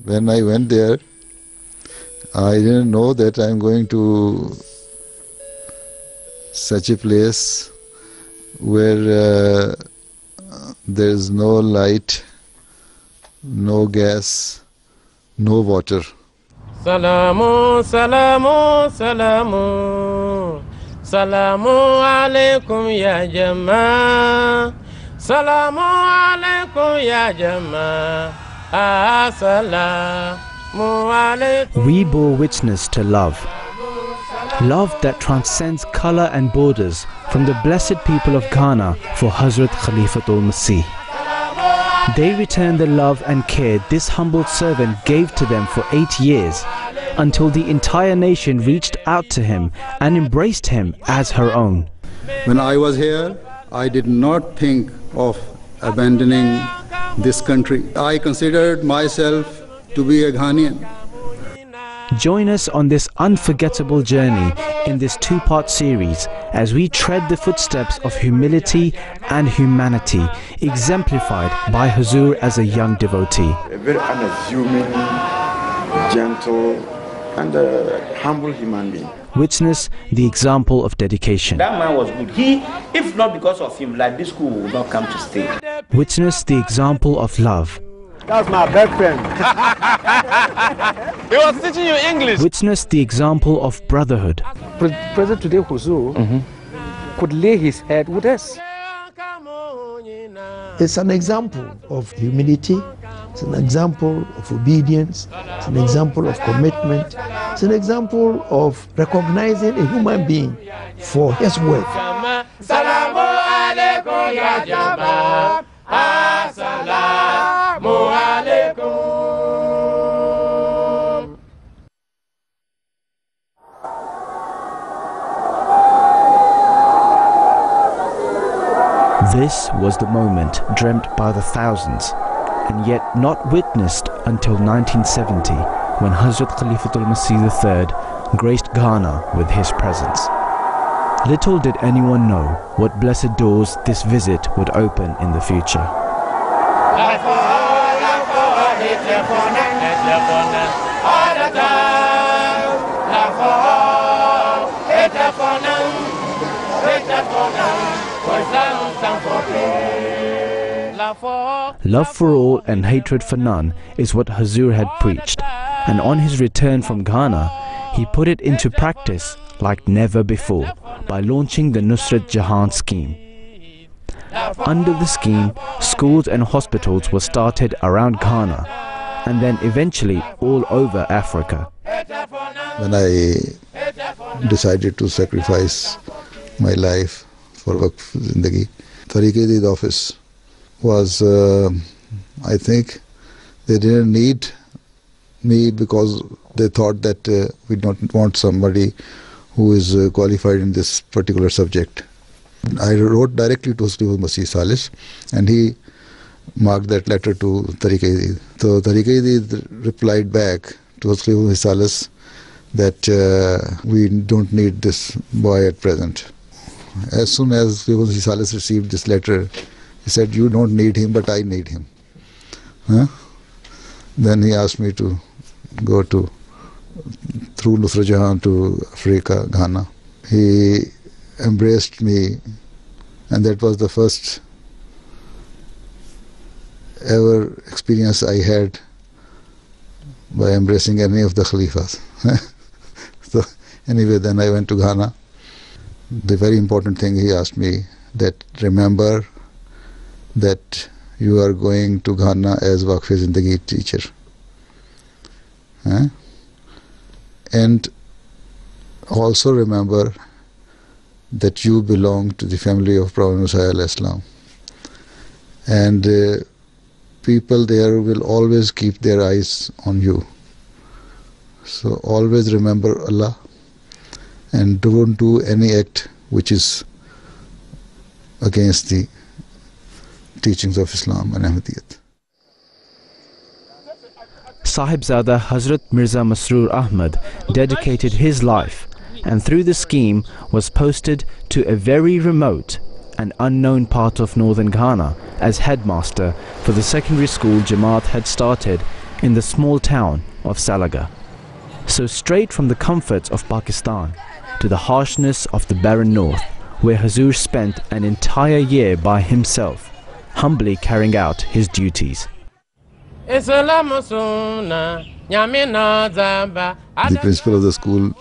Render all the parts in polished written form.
When I went there, I didn't know that I'm going to such a place where there's no light, no gas, no water. Salamu, salamu, salamu, salamu alaikum ya jama, salamu alaikum ya jama, assalamu alaikum. We bore witness to love. Love that transcends color and borders from the blessed people of Ghana for Hazrat Khalifatul Masih. They returned the love and care this humble servant gave to them for 8 years, until the entire nation reached out to him and embraced him as her own. When I was here, I did not think of abandoning this country. I considered myself to be a Ghanaian. Join us on this unforgettable journey in this two-part series as we tread the footsteps of humility and humanity, exemplified by Huzur as a young devotee. A very unassuming, gentle and humble human being. Witness the example of dedication. That man was good. If not because of him, like this school would not come to stay. Witness the example of love. That's my best friend. He was teaching you English. Witness the example of brotherhood. President today, Huzur, could lay his head with us. It's an example of humility, it's an example of obedience, it's an example of commitment, it's an example of recognizing a human being for his worth. Salamu alaikum ya jama, assalamu alaikum. This was the moment dreamt by the thousands, and yet not witnessed until 1970, when Hazrat Khalifatul Masih III graced Ghana with his presence. Little did anyone know what blessed doors this visit would open in the future. Love for all and hatred for none is what Huzur had preached, and on his return from Ghana, he put it into practice like never before by launching the Nusrat Jahan scheme. Under the scheme, schools and hospitals were started around Ghana and then eventually all over Africa. When I decided to sacrifice my life for Waqf Zindagi, Tariq-e-Deed office was, I think, they didn't need me because they thought that we don't want somebody who is qualified in this particular subject. I wrote directly to Khalifatul Masih Salis, and he marked that letter to Tariq-e-Deed. So Tariq-e-Deed replied back to Khalifatul Masih Salis that we don't need this boy at present. As soon as Khalifatul Masih Salis received this letter, he said, "You don't need him, but I need him." Then he asked me to go through Nusrat Jahan to Africa, Ghana. He embraced me, and that was the first ever experience I had by embracing any of the Khalifas. So anyway, then I went to Ghana. The very important thing he asked me, that remember that you are going to Ghana as Waqf Zindagi teacher. And also remember that you belong to the family of Prophet Musa al-Islam. And people there will always keep their eyes on you. So always remember Allah and don't do any act which is against the teachings of Islam and Ahmadiyya. Sahibzada Hazrat Mirza Masroor Ahmad dedicated his life, and through the scheme was posted to a very remote and unknown part of northern Ghana as headmaster for the secondary school Jamaat had started in the small town of Salaga. So straight from the comforts of Pakistan to the harshness of the barren north, where Huzur spent an entire year by himself, humbly carrying out his duties. The principal of the school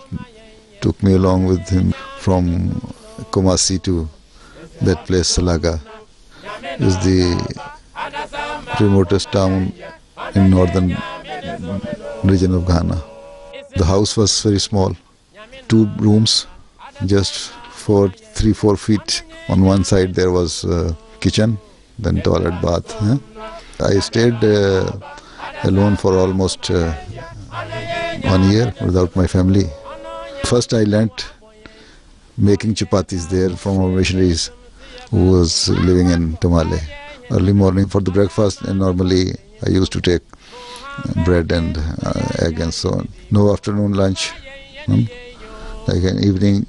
took me along with him from Kumasi to that place, Salaga. It is the remotest town in northern region of Ghana. The house was very small, 2 rooms, just 3-4 feet. On one side there was a kitchen, then toilet, bath. I stayed alone for almost 1 year without my family. First I learnt making chapatis there from our missionaries who was living in Tamale. Early morning for the breakfast, and normally I used to take bread and egg and so on. No afternoon lunch. Like an evening,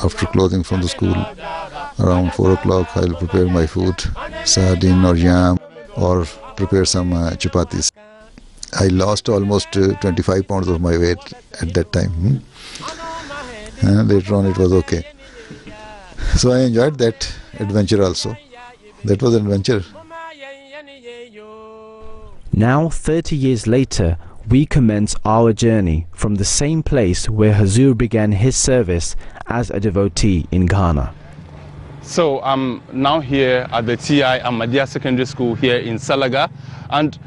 after closing from the school, around 4 o'clock, I'll prepare my food, sardine or yam, or prepare some chapatis. I lost almost 25 pounds of my weight at that time. Later on it was okay. So I enjoyed that adventure also. That was an adventure. Now, 30 years later, we commence our journey from the same place where Huzur began his service as a devotee in Ghana. So I'm now here at the TI Ahmadiyya Secondary School here in Salaga, and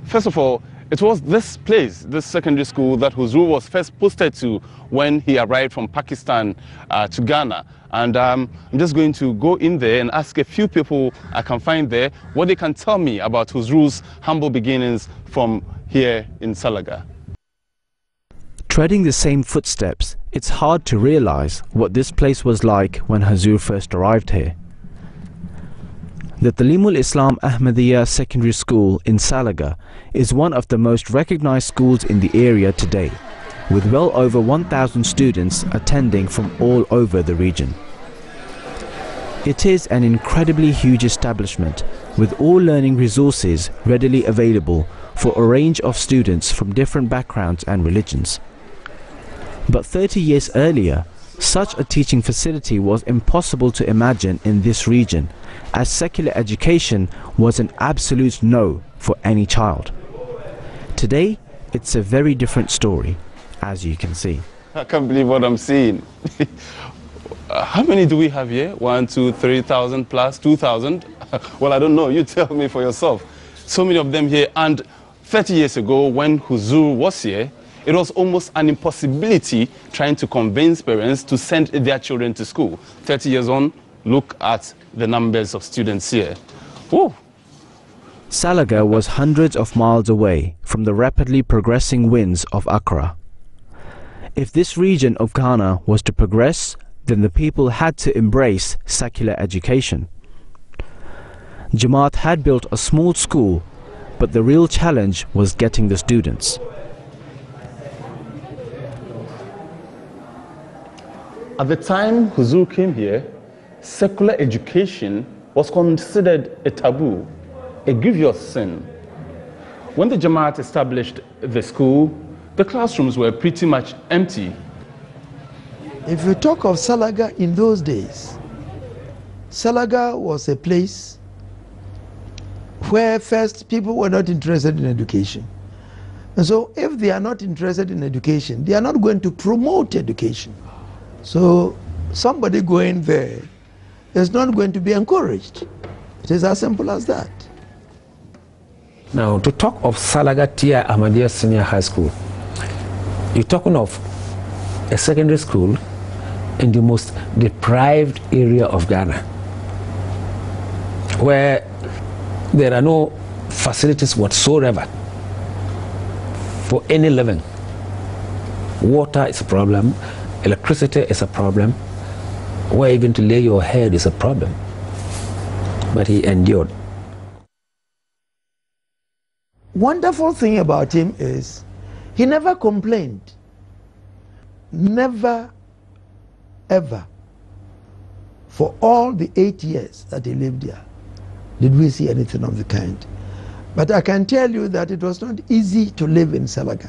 first of all, it was this place, this secondary school, that Huzur was first posted to when he arrived from Pakistan to Ghana. And I'm just going to go in there and ask a few people I can find there what they can tell me about Huzur's humble beginnings from here in Salaga. Treading the same footsteps, it's hard to realize what this place was like when Huzur first arrived here. The Talimul Islam Ahmadiyya Secondary School in Salaga is one of the most recognized schools in the area today, with well over 1,000 students attending from all over the region. It is an incredibly huge establishment with all learning resources readily available for a range of students from different backgrounds and religions. But 30 years earlier, such a teaching facility was impossible to imagine in this region, as secular education was an absolute no for any child. Today, it's a very different story, as you can see. I can't believe what I'm seeing. How many do we have here? 1, 2, 3,000 plus 2,000? Well, I don't know. You tell me for yourself. So many of them here. And 30 years ago, when Huzur was here, it was almost an impossibility trying to convince parents to send their children to school. 30 years on, look at the numbers of students here. Woo. Salaga was hundreds of miles away from the rapidly progressing winds of Accra. If this region of Ghana was to progress, then the people had to embrace secular education. Jamaat had built a small school, but the real challenge was getting the students. At the time Huzur came here, secular education was considered a taboo, a grievous sin. When the Jamaat established the school, the classrooms were pretty much empty. If you talk of Salaga in those days, Salaga was a place where first people were not interested in education. And so if they are not interested in education, they are not going to promote education. So somebody going there is not going to be encouraged. It is as simple as that. Now, to talk of Salaga TI Ahmadiyya Senior High School, you're talking of a secondary school in the most deprived area of Ghana, where there are no facilities whatsoever for any living. Water is a problem, electricity is a problem, where even to lay your head is a problem. But he endured. Wonderful thing about him is he never complained. Never, ever. For all the 8 years that he lived there, did we see anything of the kind. But I can tell you that it was not easy to live in Salaga.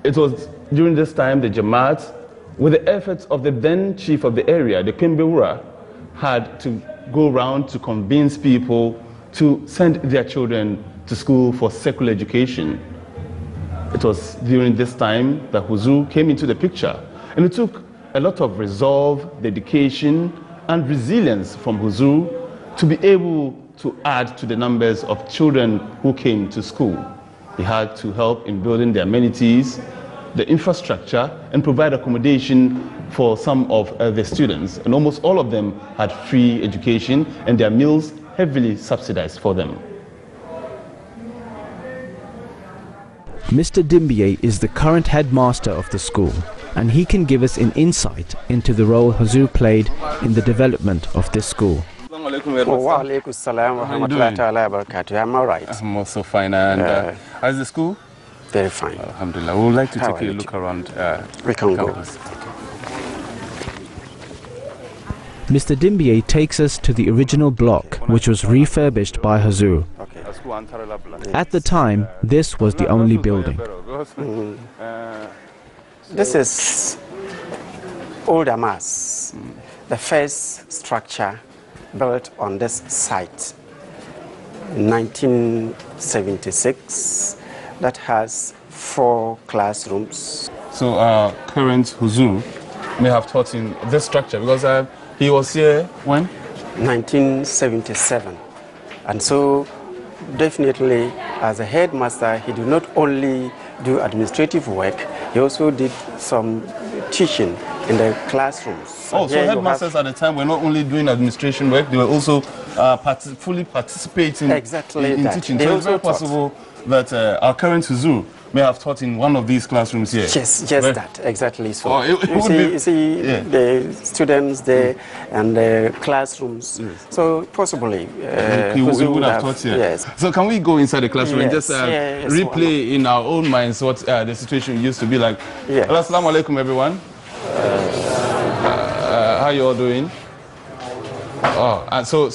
It was during this time the Jamaat, with the efforts of the then chief of the area, the Kimbewura, had to go around to convince people to send their children to school for secular education. It was during this time that Huzur came into the picture, and it took a lot of resolve, dedication, and resilience from Huzur to be able to add to the numbers of children who came to school. He had to help in building the amenities, the infrastructure, and provide accommodation for some of the students. And almost all of them had free education and their meals heavily subsidized for them. Mr. Dimbiye is the current headmaster of the school, and he can give us an insight into the role Huzur played in the development of this school. Wa alaikum salam wa rahmatullahi ta'ala wa barakatuh. I'm all right. I'm also fine. And how's the school? Very fine. Alhamdulillah. We would like to take a look around. We can go. Mr. Dimbiye takes us to the original block, which was refurbished by Huzur. At the time, this was the only building. This is Old Amas, the first structure built on this site, 1976, that has 4 classrooms. So current Huzur may have taught in this structure because he was here when? 1977. And so definitely as a headmaster, he did not only do administrative work, he also did some teaching in the classrooms. Oh, so headmasters at the time were not only doing administration work, they were also fully participating in teaching. So it's very possible that our current Huzur may have taught in one of these classrooms here. Yes, just that, exactly so. Oh, you see the students there and the classrooms. Yes. So possibly he would have taught here. Yes. So can we go inside the classroom and just replay in our own minds what the situation used to be like? Yes. Assalamu alaikum, everyone. How you all doing? Oh, and so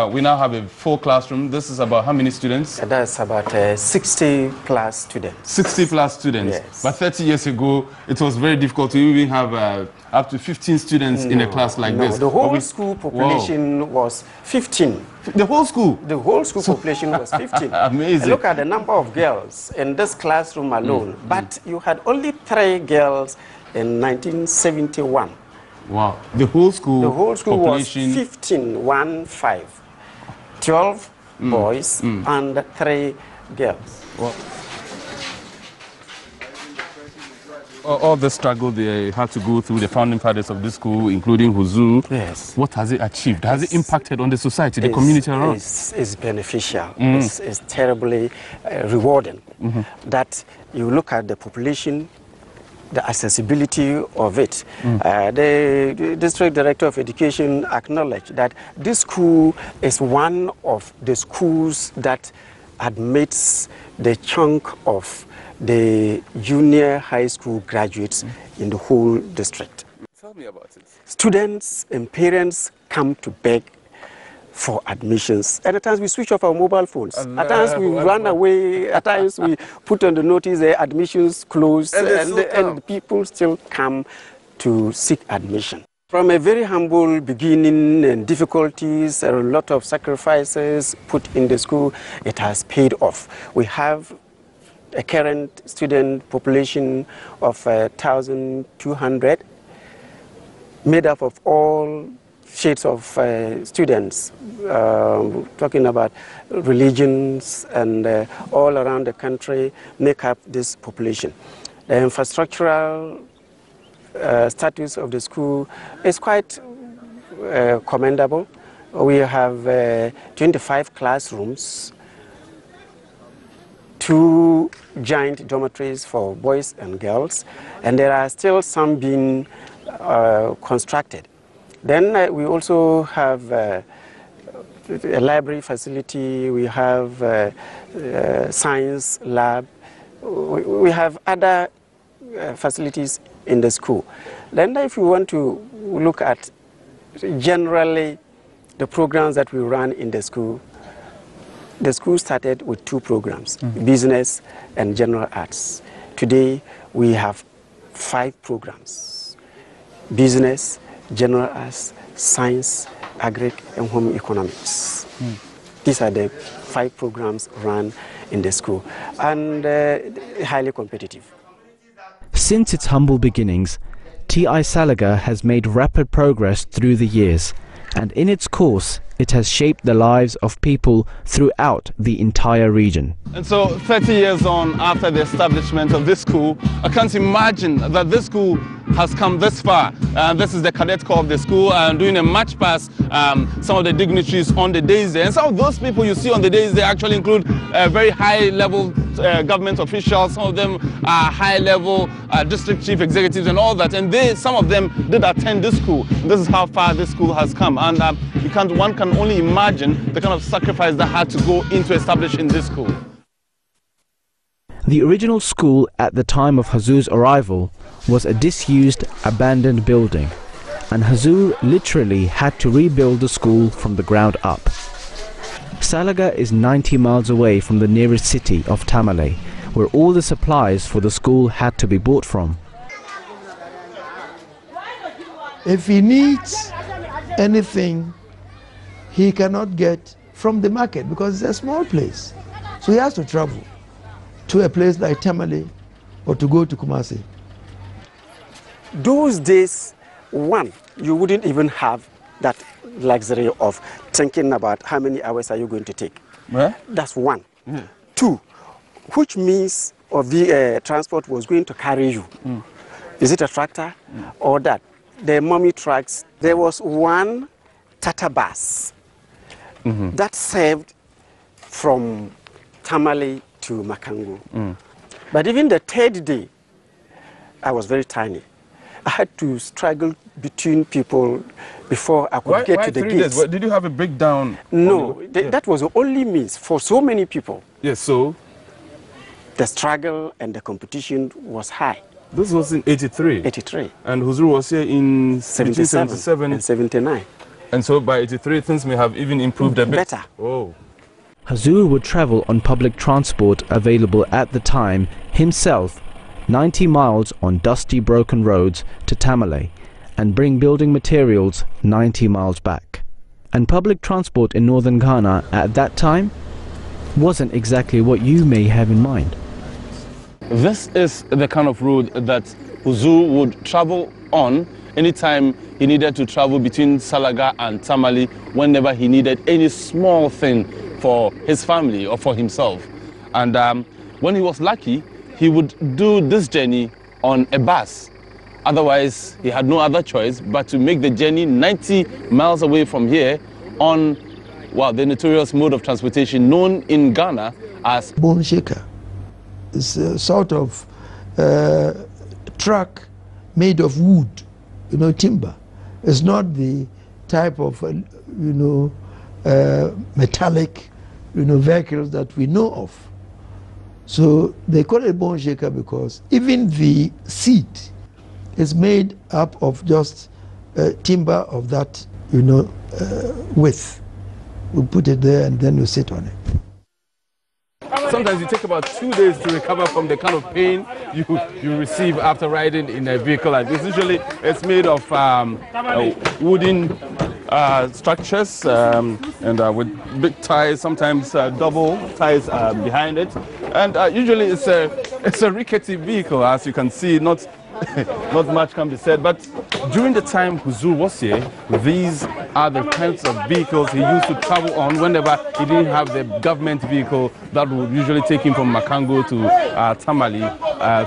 we now have a full classroom. This is about how many students? That's about 60 plus students. 60 plus students. Yes. But 30 years ago, it was very difficult to even have up to 15 students in a class like this. The whole school population was 15. The whole school? The whole school population was 15. Amazing. And look at the number of girls in this classroom alone. But you had only 3 girls in 1971. Wow. The whole school population was 15, 12 boys and 3 girls. Wow. All the struggle they had to go through, the founding fathers of this school, including Huzur. Yes. What has it achieved? Has it impacted on the society, the community around? It's beneficial. It's terribly rewarding. That you look at the population, the accessibility of it. The district director of education acknowledged that this school is one of the schools that admits the chunk of the junior high school graduates in the whole district. Tell me about it. Students and parents come to beg for admissions. At times we switch off our mobile phones. At times we run away. At times we put on the notice admissions closed, and people still come to seek admission. From a very humble beginning and difficulties, a lot of sacrifices put in the school, it has paid off. We have a current student population of 1,200, made up of all shades of students, talking about religions and all around the country make up this population. The infrastructural status of the school is quite commendable. We have 25 classrooms, 2 giant dormitories for boys and girls, and there are still some being constructed. Then we also have a library facility, we have a science lab, we have other facilities in the school. Then if you want to look at generally the programs that we run in the school, the school started with 2 programs, business and general arts. Today, we have 5 programs, business, general arts, science, agric, and home economics. These are the 5 programs run in the school, and highly competitive. Since its humble beginnings, TI Salaga has made rapid progress through the years, and in its course, it has shaped the lives of people throughout the entire region. And so 30 years on after the establishment of this school, I can't imagine that this school has come this far. This is the cadet corps of the school doing a march past some of the dignitaries on the days there. And some of those people you see on the days there actually include very high-level government officials. Some of them are high-level district chief executives and all that. And some of them did attend this school. This is how far this school has come. And one can only imagine the kind of sacrifice that had to go into establishing this school. The original school at the time of Huzur's arrival was a disused, abandoned building, and Huzur literally had to rebuild the school from the ground up. Salaga is 90 miles away from the nearest city of Tamale, where all the supplies for the school had to be bought from. If he needs anything, he cannot get from the market because it's a small place. So he has to travel to a place like Tamale or to go to Kumasi. Those days, one, you wouldn't even have that luxury of thinking about how many hours are you going to take. That's one. 2, which means of the transport was going to carry you. Is it a tractor or that? The mummy trucks, there was one Tata bus that served from Tamale to Makongo. But even the 3rd day, I was very tiny. I had to struggle between people before I could get to the gates. Days? Did you have a breakdown? No, that was the only means for so many people. Yes, so? The struggle and the competition was high. This was in 83? 83. And Huzur was here in 77 and 79. And so by 83, things may have even improved a bit. Better. Oh. Huzur would travel on public transport available at the time himself 90 miles on dusty, broken roads to Tamale and bring building materials 90 miles back. And public transport in northern Ghana at that time wasn't exactly what you may have in mind. This is the kind of road that Huzur would travel on anytime he needed to travel between Salaga and Tamale, whenever he needed any small thing for his family or for himself. And when he was lucky, he would do this journey on a bus. Otherwise, he had no other choice but to make the journey 90 miles away from here on, well, the notorious mode of transportation known in Ghana as bone shaker. It's a sort of truck made of wood, timber. It's not the type of, metallic, vehicles that we know of. So they call it bone shaker because even the seat is made up of just timber of that, width. We put it there and then you sit on it. Sometimes you take about 2 days to recover from the kind of pain you receive after riding in a vehicle like this. Usually it's made of wooden structures and with big tires, sometimes double tires behind it. And usually it's a rickety vehicle, as you can see. Not much can be said, but during the time Huzur was here, these are the kinds of vehicles he used to travel on whenever he didn't have the government vehicle that would usually take him from Makongo to Tamale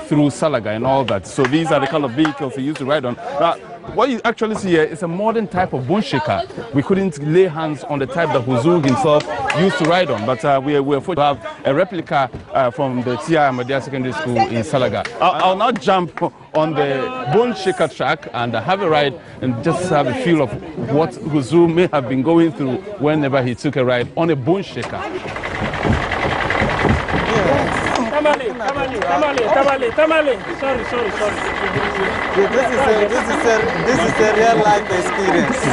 through Salaga and all that. So these are the kind of vehicles he used to ride on. Now, what you actually see here is a modern type of bone shaker. We couldn't lay hands on the type that Huzur himself used to ride on, but we are fortunate to have a replica from the TI Ahmadiyya Secondary School in Salaga. I'll now jump on the bone shaker track and have a ride and just have a feel of what Huzur may have been going through whenever he took a ride on a bone shaker. Tamale. Sorry. This is a real life experience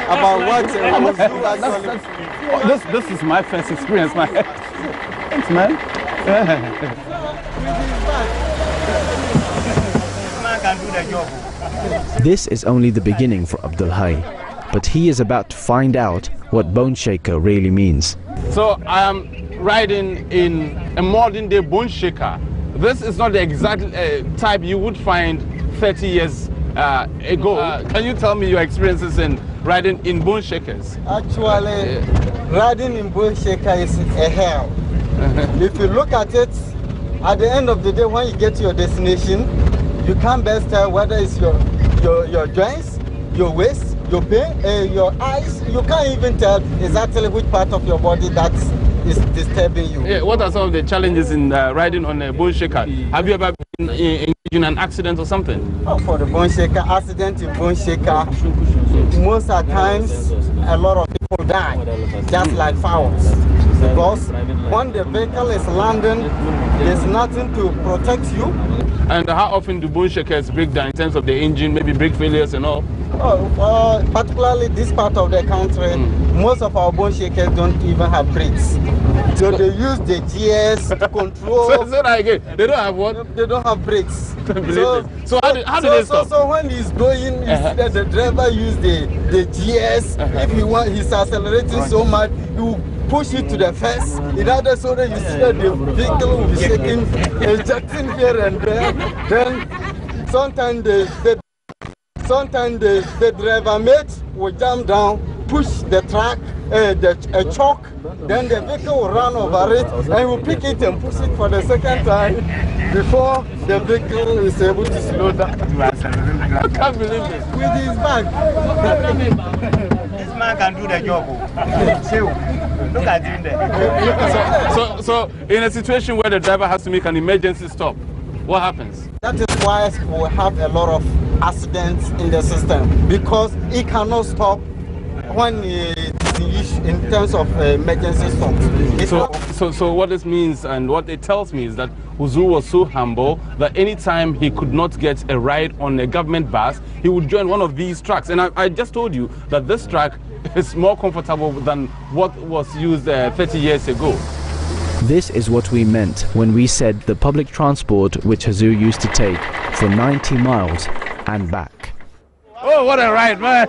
about what Huzur actually. This is my first experience, man. Thanks, man. This is only the beginning for Abdul, but he is about to find out what bone shaker really means. So I am riding in a modern day bone shaker. This is not the exact type you would find 30 years ago. Can you tell me your experiences in riding in bone shakers? Actually, riding in bone shaker is a hell. If you look at it, at the end of the day, when you get to your destination, you can't best tell whether it's your joints, your waist, your pain, your eyes. You can't even tell exactly which part of your body that is disturbing you. Yeah, what are some of the challenges in riding on a bone shaker? Have you ever been in an accident or something? Oh, for the bone shaker, accident in bone shaker, most of the times a lot of people die, just like fowls. Because when the vehicle is landing, there's nothing to protect you. And how often do bone shakers break down in terms of the engine, maybe brake failures and all? Oh, particularly this part of the country, most of our bone shakers don't even have brakes. So they use the GS to control. They don't have what? They don't have brakes. So how do they stop? So when he's going, the driver use the GS. If he's accelerating so much, you push it to the first. In other so that you see that the vehicle will be shaking, ejecting here and there. Then sometimes the driver mate will jump down, push the track, a chalk, then the vehicle will run over it and will pick it and push it for the second time before the vehicle is able to slow down. I can't believe this. With his bag. This man can do the job. Look at him there. So in a situation where the driver has to make an emergency stop, what happens? That is why we have a lot of accidents in the system, because it cannot stop when in terms of emergency stops. So what this means and what it tells me is that Huzur was so humble that anytime he could not get a ride on a government bus, he would join one of these trucks. And I just told you that this truck is more comfortable than what was used 30 years ago. This is what we meant when we said the public transport which Huzur used to take for 90 miles and back. Oh, what a ride, man!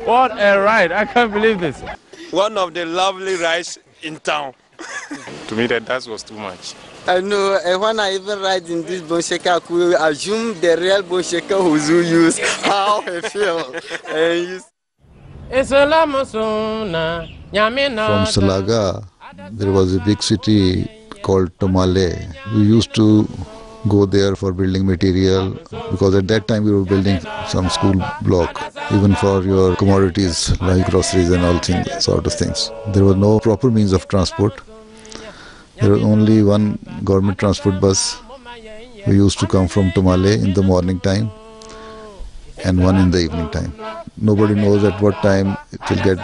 What a ride! I can't believe this. One of the lovely rides in town. To me, that was too much. I know, and when I even ride in this bone shaker, I could assume the real bone shaker Huzur used, how I feel. From Salaga, there was a big city called Tamale. We used to go there for building material, because at that time we were building some school block, even for your commodities like groceries and all things, sort of things. There was no proper means of transport. There was only one government transport bus. We used to come from Tamale in the morning time and one in the evening time. Nobody knows at what time it will get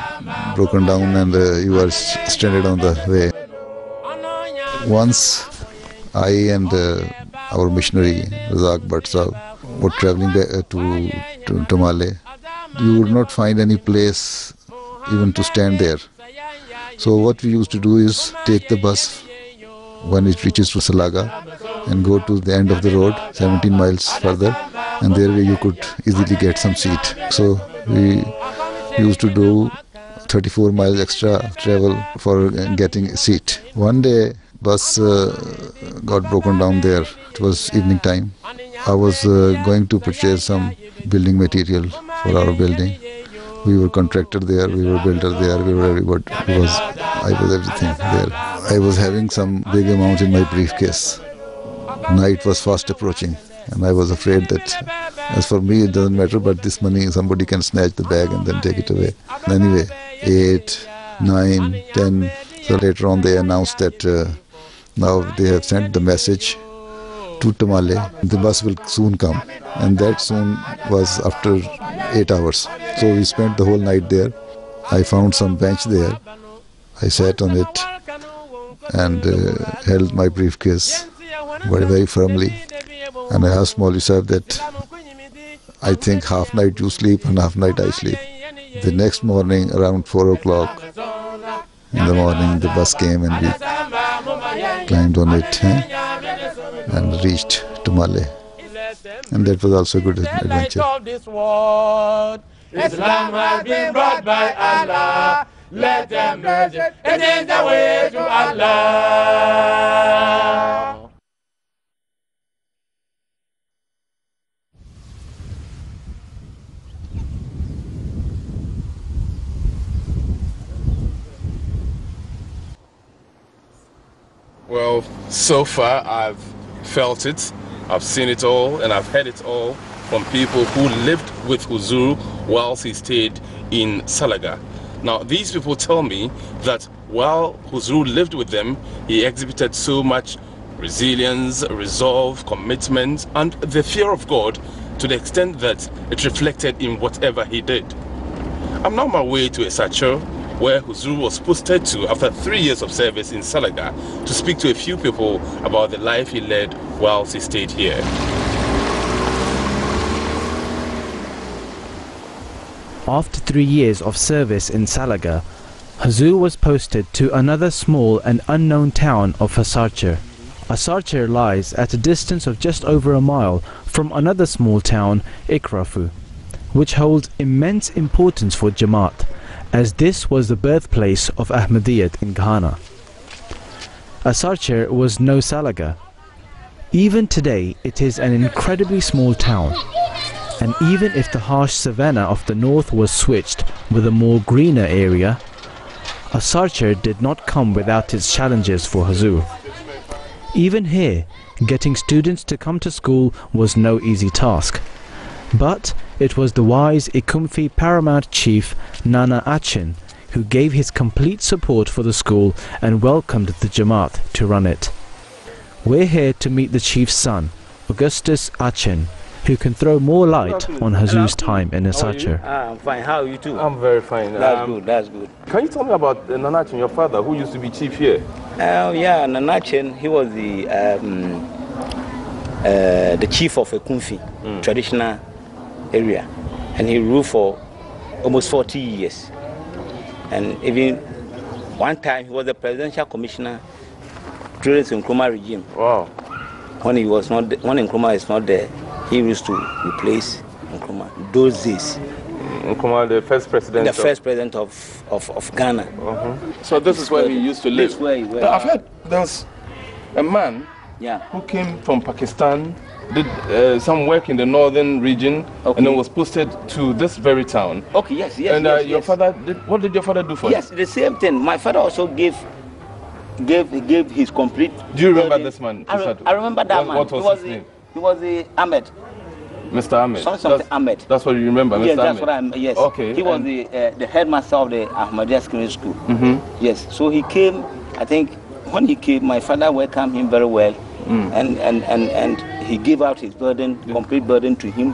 broken down and you are stranded on the way. Once I and our missionary Hazrat were traveling to Tamale. You would not find any place even to stand there. So what we used to do is take the bus when it reaches to Salaga and go to the end of the road 17 miles further, and there you could easily get some seat. So we used to do 34 miles extra travel for getting a seat. One day bus got broken down there. It was evening time. I was going to purchase some building material for our building. We were contractor there, we were builder there, we were everybody. I was everything there. I was having some big amount in my briefcase. Night was fast approaching and I was afraid that, as for me it doesn't matter, but this money somebody can snatch the bag and then take it away. Anyway, 8, 9, 10, so later on they announced that now they have sent the message to Tamale. The bus will soon come, and that soon was after 8 hours. So we spent the whole night there. I found some bench there. I sat on it and held my briefcase very firmly. And I asked Maulvi Sahib that I think half night you sleep and half night I sleep. The next morning around 4 o'clock in the morning the bus came and we climbed on it and reached Tamale. And that was also a good adventure. Islam has been brought by Allah. Let them merge it. It is the way to Allah. Well, so far I've felt it, I've seen it all, and I've heard it all from people who lived with Huzur whilst he stayed in Salaga. Now, these people tell me that while Huzur lived with them, he exhibited so much resilience, resolve, commitment, and the fear of God to the extent that it reflected in whatever he did. I'm now on my way to a Esachur, where Huzur was posted to after 3 years of service in Salaga to speak to a few people about the life he led whilst he stayed here. After 3 years of service in Salaga, Huzur was posted to another small and unknown town of Esachur. Esachur lies at a distance of just over a mile from another small town, Ikrafu, which holds immense importance for Jamaat, as this was the birthplace of Ahmadiyya in Ghana. Esachur was no Salaga. Even today it is an incredibly small town, and even if the harsh savanna of the north was switched with a more greener area, Esachur did not come without its challenges for Huzur. Even here, getting students to come to school was no easy task. But it was the wise Ikumfi Paramount Chief Nana Achin who gave his complete support for the school and welcomed the Jamaat to run it. We're here to meet the chief's son, Augustus Achin, who can throw more light on Huzur's time in Esachur. I'm fine. How are you too? I'm very fine. That's good. That's good. Can you tell me about Nana Achin, your father, who used to be chief here? Yeah, Nana Achin, he was the chief of a Kumfi, traditional area, and he ruled for almost 40 years. And even one time he was the presidential commissioner during the Nkrumah regime. Wow. When he was not, when Nkrumah is not there, he used to replace Nkrumah. Those days. Nkrumah, the first president. The first president of Ghana. So this is where he used to live. This where he was. I've heard there's a man Yeah. who came from Pakistan, did some work in the northern region, and then was posted to this very town. Okay, yes, yes. And your father did, what did your father do for you? Yes, the same thing. My father also gave his complete. Do you remember this man? I remember that man. What was his name? He was the Ahmed. Mr. Ahmed. Something Ahmed. That's what you remember, Mr. Yes, Ahmed? that's what I'm. Yes. Okay. He was the headmaster of the Ahmadiyya Secondary School. Yes. So he came. I think when he came, my father welcomed him very well, and he gave out his burden, complete burden to him,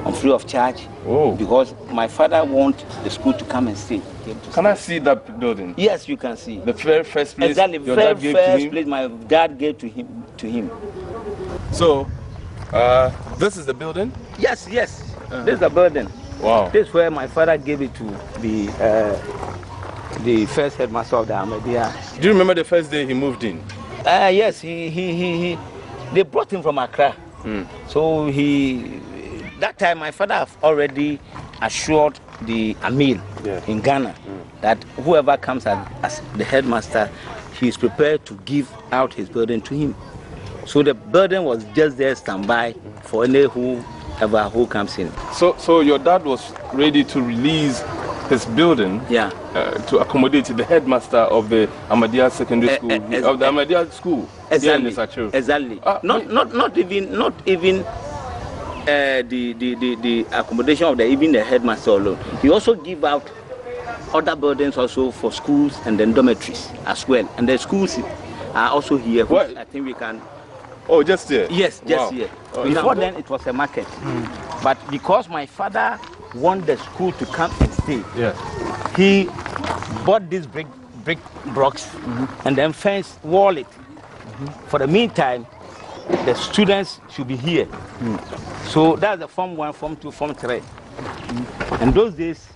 on free of charge. Oh. Because my father wanted the school to come and stay. Can I see that building? Yes, you can see. The very first place exactly, your dad gave to him? Place my dad gave to him. So, this is the building? Yes, yes. This is the building. Wow. This is where my father gave it to the first headmaster of the Ahmadiyya. Do you remember the first day he moved in? Yes, they brought him from Accra. So that time my father have already assured the Ameer in Ghana that whoever comes as the headmaster, he is prepared to give out his burden to him. So the burden was just there standby for any whoever who comes in. So your dad was ready to release his building to accommodate the headmaster of the Ahmadiyya Secondary School, of the Ahmadiyya School. Exactly. Here in Esachur. Exactly. Not even the accommodation of even the headmaster alone. He also give out other burdens also for schools and then dormitories as well. And the schools are also here. Which I think we can. Oh, just here? Yes, just here. Before then it was a market. But because my father wanted the school to come and stay, he bought these brick blocks and then fence wall it. For the meantime, the students should be here. So that's the Form 1, Form 2, Form 3. And those days,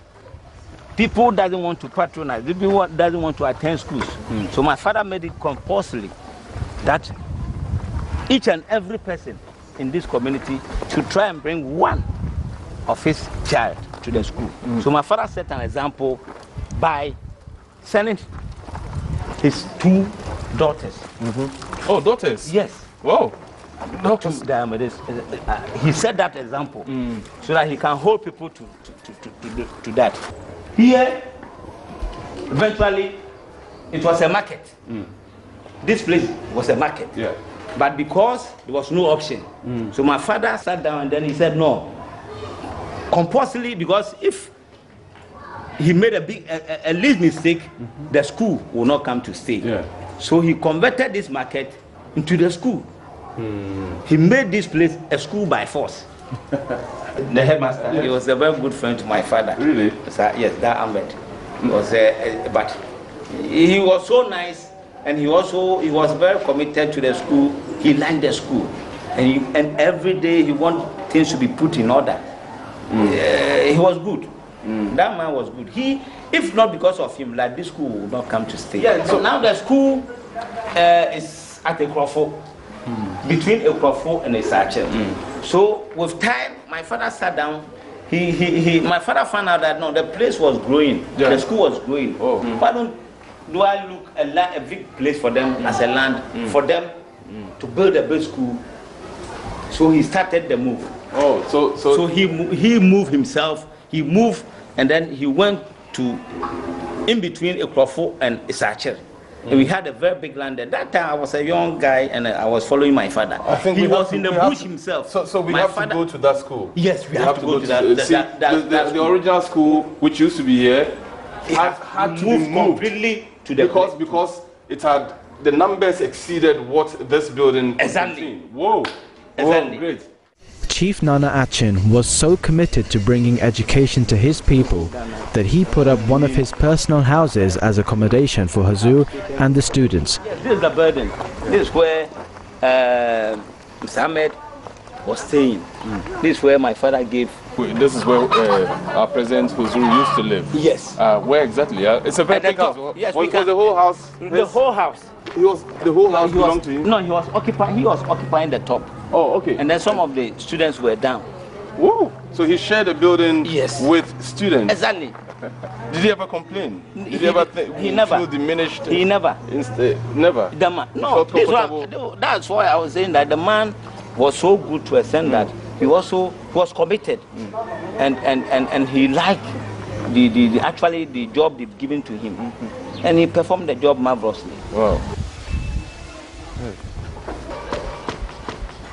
people doesn't want to patronize, people doesn't want to attend schools. So my father made it compulsory that each and every person in this community should try and bring one of his child to the school. So my father set an example by sending his 2 daughters. Oh, daughters? Yes. Wow. He set that example so that he can hold people to that. Here, eventually, it was a market. This place was a market. Yeah. But because there was no option, so my father sat down and then he said, no, compulsory, because if he made a least mistake, the school will not come to stay. Yeah. So he converted this market into the school. He made this place a school by force. The headmaster, he was a very good friend to my father. Really? So, yes, that Ahmed was, but he was so nice, and he was very committed to the school. He liked the school, and every day he wanted things to be put in order. He was good. That man was good. If not because of him, like this school would not come to stay. Yeah, so now the school is at Ekrofo, between Ekrofo and Isache. So with time, my father sat down. My father found out that no, the place was growing. Yeah. The school was growing. Why do I look a big place for them as a land for them to build a big school? So he started the move. Oh, so he moved himself. He moved, and then he went to in between Ekrofo and Isache. And we had a very big land at that time. I was a young guy, and I was following my father. I think he was in the bush himself. So we have to go to that school. Yes, we have to go to that. The original school, which used to be here, had to move completely to the because it had the numbers exceeded what this building exactly. Whoa, exactly. Whoa, great. Chief Nana Achin was so committed to bringing education to his people that he put up one of his personal houses as accommodation for Huzur and the students. Yes, this is the building. This is where Mr. Ahmed was staying. This is where my father gave. This is where our president Huzur used to live. Yes. Where exactly? It's a very big house. Yes, was the whole house? The whole house. The whole house belonged to him? No, he was occupying the top. Oh, okay. And then some of the students were down. Whoa! So he shared a building with students? Exactly. Did he ever complain? Did he ever feel diminished? He never. Never? The man, no, that's why I was saying that the man was so good to a extent that he was committed. And he liked actually the job they've given to him. And he performed the job marvelously. Wow.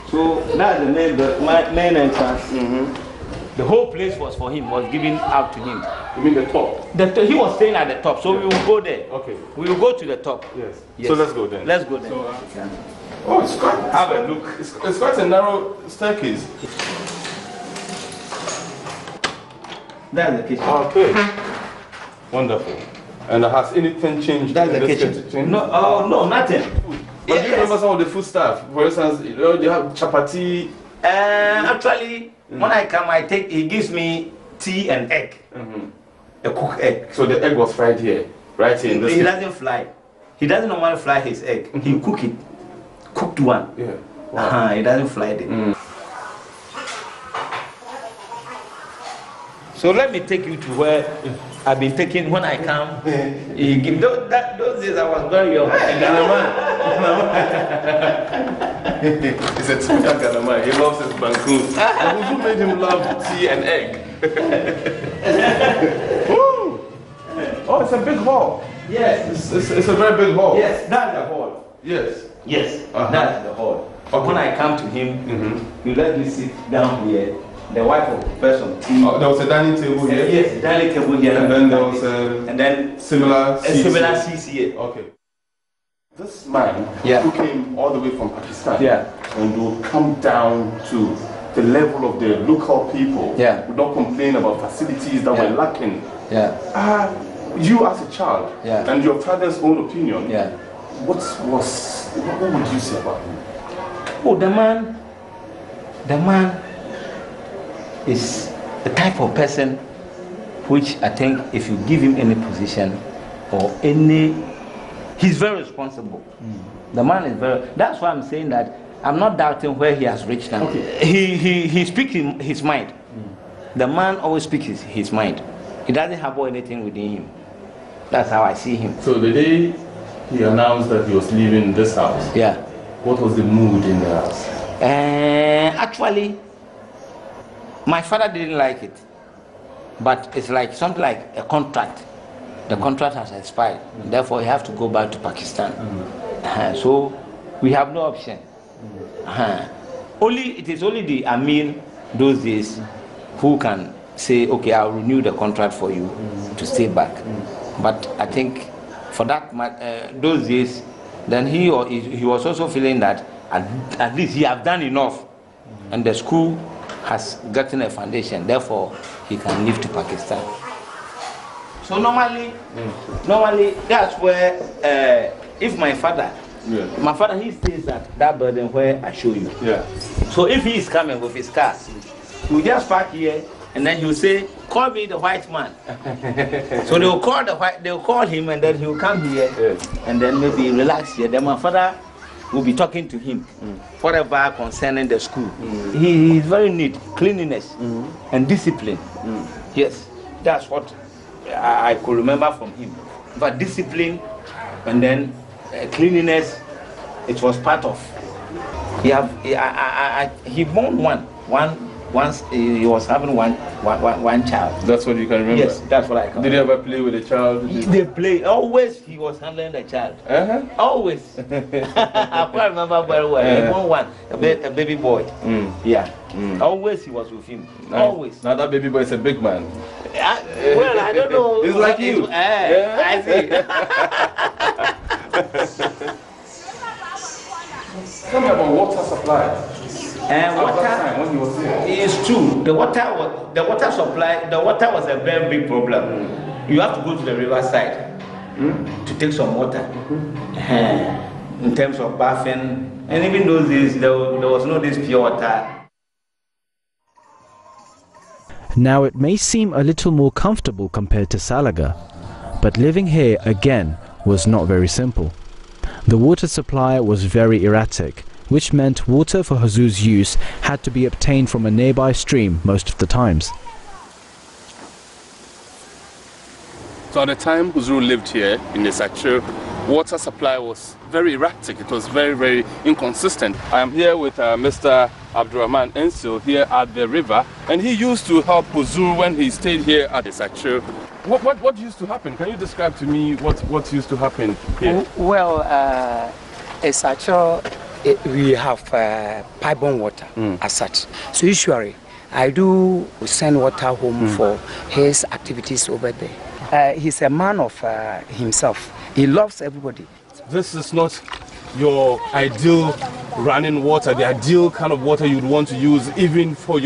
So that's the main entrance. The whole place was for him, was given out to him. You mean the top? He was staying at the top, so we will go there. Okay. We will go to the top. Yes. So let's go then. Let's go there. Oh, it's quite. Have a look. It's quite a narrow staircase. That's the kitchen. Okay. Wonderful. And has anything changed? That's the kitchen. No, no, nothing. But do you remember some of the food stuff? For instance, you have chapati. Actually, when I come, he gives me tea and egg. A cooked egg. So the egg was fried here, right here in this. He doesn't fry. He doesn't normally fry his egg. He cook it, cooked one. Yeah. Wow. He doesn't fry it. So let me take you to where I've been taken when I come. Those days I was very young. He's a typical Ghana man. He loves his banku. And who made him love tea and egg? Oh, it's a big hall. Yes. It's a very big hall. Yes, that's the hall. Yes. Yes, that's the hall. Okay. When I come to him, he let me sit down here. The wife of the person. There was a dining table here? Yes, a dining table here. And then there was similar seats here. Okay. This man who came all the way from Pakistan and will come down to the level of the local people, would not complain about facilities that were lacking. You as a child and your father's own opinion, what would you say about him? Oh, the man is the type of person which I think if you give him any position or he's very responsible. The man is very, that's why I'm saying that I'm not doubting where he has reached now. Okay. He speaks his mind. The man always speaks his mind. He doesn't have anything within him. That's how I see him. So the day he announced that he was leaving this house, yeah, what was the mood in the house? Actually, my father didn't like it. But it's like something like a contract. The contract has expired. Therefore, you have to go back to Pakistan. So we have no option. It is only the Ameer those days who can say, okay, I'll renew the contract for you to stay back. But I think for that those days, then he was also feeling that at least he have done enough, and the school has gotten a foundation. Therefore, he can leave to Pakistan. So normally that's where if my father he stays at that building where I show you. Yeah. So if he is coming with his car, he'll just park here and then he'll say, call me the white man. So they'll call him and then he'll come here and then maybe relax here. Then my father will be talking to him whatever concerning the school. He is very neat, cleanliness and discipline. Yes, that's what I could remember from him. But discipline and then cleanliness, it was part of. He born once he was having one child. That's what you can remember? Yes, that's what I can remember. Did he ever play with a child? They play. Always he was handling the child. Always. I can't remember very well. He born one, a baby boy. Yeah. Always he was with him. Nice. Always. Now that baby boy is a big man. Well, I don't know. He's like you. I see. Tell me about water supply. Water, when he was here. It's true. The water supply was a very big problem. You have to go to the riverside to take some water. In terms of bathing, and even those days there was no this pure water. Now it may seem a little more comfortable compared to Salaga, but living here again was not very simple. The water supply was very erratic, which meant water for Huzur's use had to be obtained from a nearby stream most of the times. So at the time Huzur lived here in the Isachur, water supply was very erratic. It was very, very inconsistent. I am here with Mr. Abdurrahman Ensil here at the river, and he used to help Huzur when he stayed here at the Isachur. What used to happen? Can you describe to me what used to happen here? Well, Isachur, we have pipe-borne water as such. So usually, I do send water home for his activities over there. He's a man of himself. He loves everybody. This is not your ideal running water, the ideal kind of water you'd want to use even for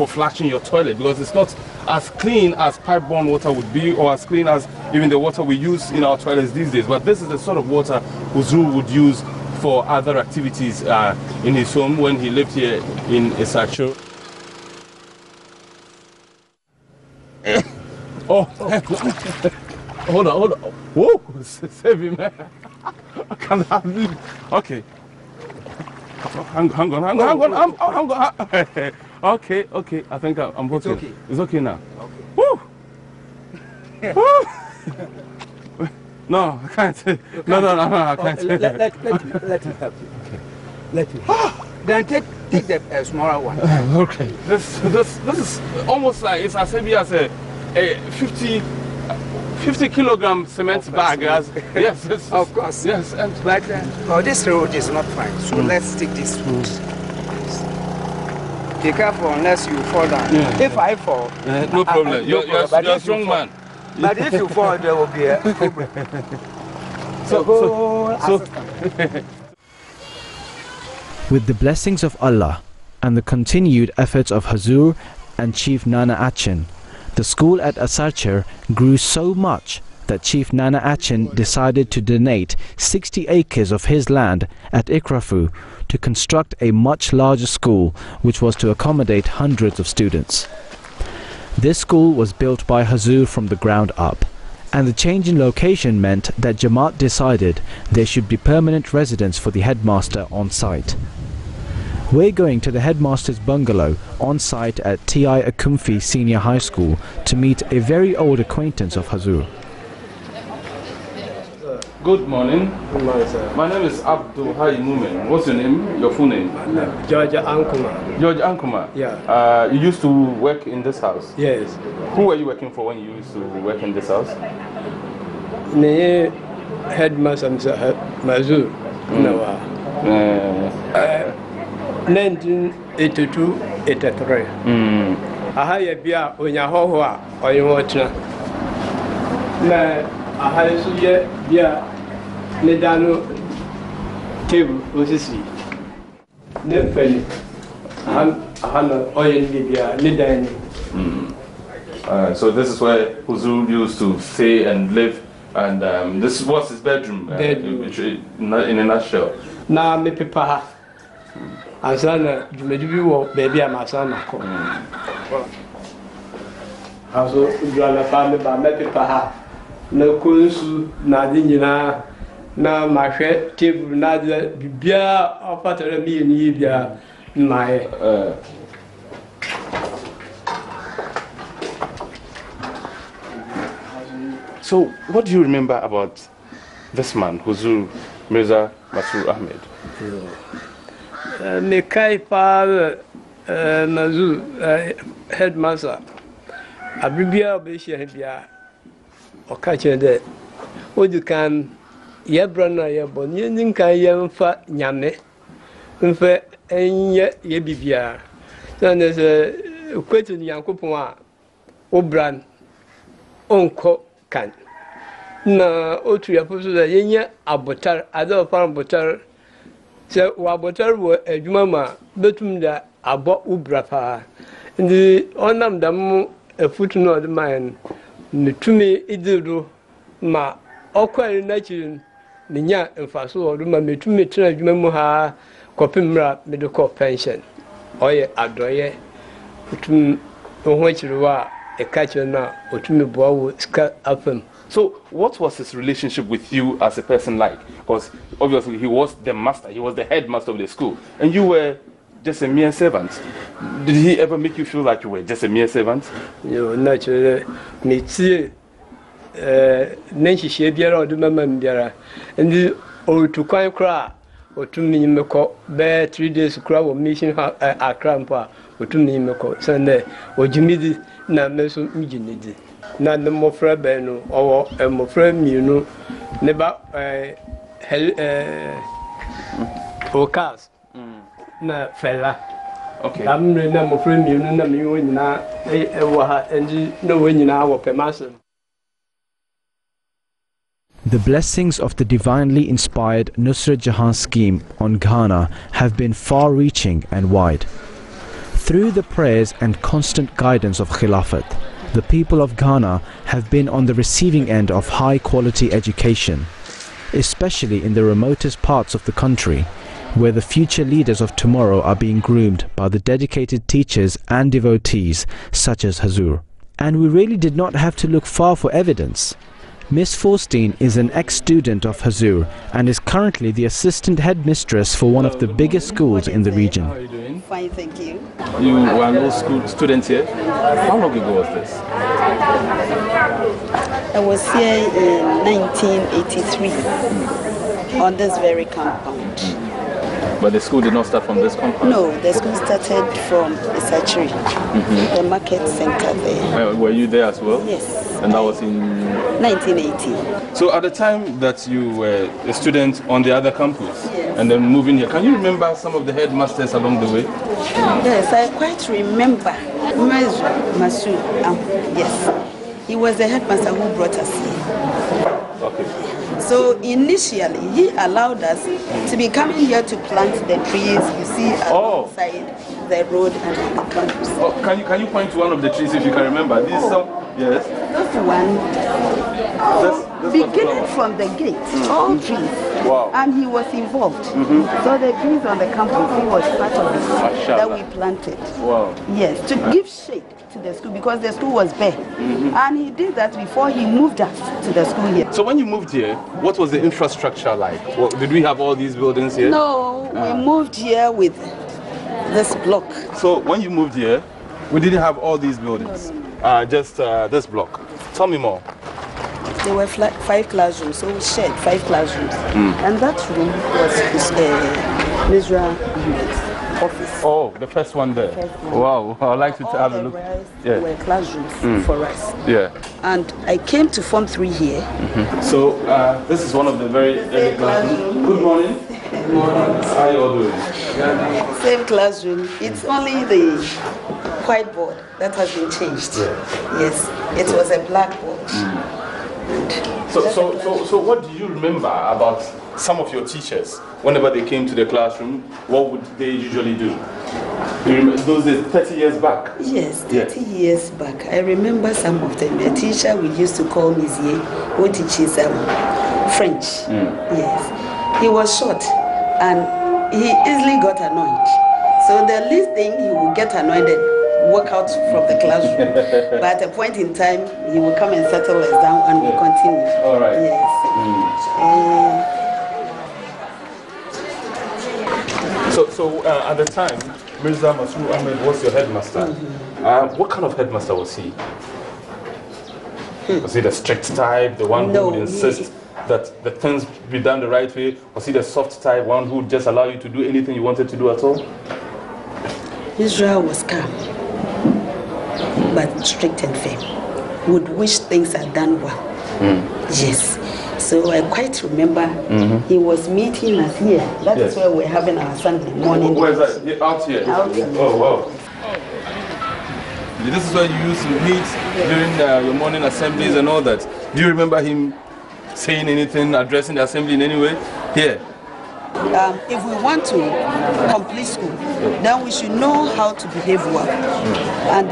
flushing your toilet, because it's not as clean as pipe-borne water would be, or as clean as even the water we use in our toilets these days. But this is the sort of water Huzur would use for other activities in his home when he lived here in Isachur. Oh, hold on. Whoa, save him. I can't have it. Okay. Hang on. Okay. I think I'm okay. It's okay. It's okay now. Okay. Woo! Woo! No, I can't. No, I can't. Let him help you. Okay. Let him. Then take the smaller one. Okay. This is almost like it's as heavy as a 50 kilogram cement bag. Yes, of course. Yes, but this road is not fine. So let's take this road. Be careful unless you fall down. Yeah. If I fall, no problem. You're a strong man. But if you fall, there will be a problem. So With the blessings of Allah and the continued efforts of Huzur and Chief Nana Achin, the school at Isachur grew so much that Chief Nana Achin decided to donate 60 acres of his land at Ikrafu to construct a much larger school which was to accommodate hundreds of students. This school was built by Huzur from the ground up, and the change in location meant that Jamaat decided there should be permanent residence for the headmaster on site. We're going to the headmaster's bungalow on site at T.I. Akumfi Senior High School to meet a very old acquaintance of Huzur. Good morning. Good morning, sir. My name is Abdul. Hi, Mumen. What's your name? Your full name? George Ankuma. George Ankuma? Yeah. You used to work in this house? Yes. Who were you working for when you used to work in this house? The headmaster Masroor Ahmad. 1982-83. Aha ya bia onya hoho a oyewo tena. Na aha so ye bia ne dano table osisi. Ne fani. Aha no oyen bia ne dan. So this is where Huzur used to stay and live, and this was his bedroom, in a nutshell. Na me pepa Asana, you may be baby, I'm a son. Also, you are a family by Mepipa. No Kunsu, Nadina, now my head table, neither beer or butter me in Libya. My So, what do you remember about this man, Huzur Mirza Masroor Ahmad? Mekai pa Mazu headmaster abibia obehia bia okache de odukan yebra na yebo nyin ye mfa nyame mfa enye ye bibia so ne se kwetu nyankopon a obran onko kan na otu ya fuso da yenye abotar ado farm botar se wabotar wo adwuma ma betum da abo ubrafa ndi onam dam afutu no de man mitumi idiru ma okwari na chirin minya mfaso odu ma mitumi tena adwuma mu ha kopimra medical pension oye adoye utum ohwo chiriwa ekache na otumi boawo ska afam. So, what was his relationship with you as a person like? Because obviously he was the master, he was the headmaster of the school, and you were just a mere servant. Did he ever make you feel like you were just a mere servant? No, naturally. Me too. Nancy Shabiara or the Mamma Biara, and the old to quite cry or 2 million meko, bear 3 days crowd of mission a crampa or 2 million meko, Sunday or Jimmy na meso mijinidi. Na the mofra beno or a mofra munu never forecast na fella. Okay. I'm na mofra munu na mi na and no when you now per massive. The blessings of the divinely inspired Nusrat Jahan scheme on Ghana have been far-reaching and wide. Through the prayers and constant guidance of Khilafat, the people of Ghana have been on the receiving end of high-quality education, especially in the remotest parts of the country, where the future leaders of tomorrow are being groomed by the dedicated teachers and devotees such as Huzur. And we really did not have to look far for evidence. Miss Fausteen is an ex-student of Huzur and is currently the assistant headmistress for one of the biggest schools in the region. How are you doing? Fine, thank you. You were an old school student here? How long ago was this? I was here in 1983 on this very compound. But the school did not start from this compound? No, the school started from the sanctuary, the market center there. Were you there as well? Yes. And that was in 1980. So at the time that you were a student on the other campus, yes, and then moving here, can you remember some of the headmasters along the way? Yes, I quite remember Mirza Masroor Ahmad. Yes, he was the headmaster who brought us here. Okay. So initially, he allowed us to be coming here to plant the trees you see alongside the road and the campus. Oh, can you point to one of the trees if you can remember? This is some, yes. This one Beginning from the gate, all trees. Wow. And he was involved. So the trees on the campus, he was part of it that we planted. Wow. Yes, to give shade to the school because the school was bare. And he did that before he moved us to the school here. So when you moved here, what was the infrastructure like? Did we have all these buildings here? No, we moved here with this block. So when you moved here, we didn't have all these buildings, just this block. Tell me more. There were 5 classrooms, so we shared 5 classrooms. And that room was Mirza Ahmad's office. Oh, the first one there. Wow, I'd like to have a look. There were classrooms for us. Yeah. And I came to Form 3 here. So this is one of the very early classrooms. Good morning. Good morning. How are you all doing? Same classroom. It's only the whiteboard that has been changed. Yes, it was a blackboard. So what do you remember about some of your teachers? Whenever they came to the classroom, what would they usually do? Do you remember those days, 30 years back? Yes, 30 years back. I remember some of them. A teacher we used to call Monsieur, who teaches French. Yes. He was short and he easily got annoyed. So the least thing, he would get annoyed and walk out from the classroom. But at a point in time, he will come and settle us down and we'll continue. All right. Yes. So at the time, Mirza Masroor Ahmad was your headmaster. What kind of headmaster was he? Was he the strict type, the one who would insist that the things be done the right way? Was he the soft type, one who would just allow you to do anything you wanted to do at all? Israel was calm, but strict and firm. Would wish things are done well. Yes. So I quite remember he was meeting us here. That is where we're having our Sunday morning. Where is that? Out here? Out here. Oh, wow. This is where you used to meet during your morning assemblies and all that. Do you remember him saying anything, addressing the assembly in any way? Here. If we want to complete school, then we should know how to behave well. And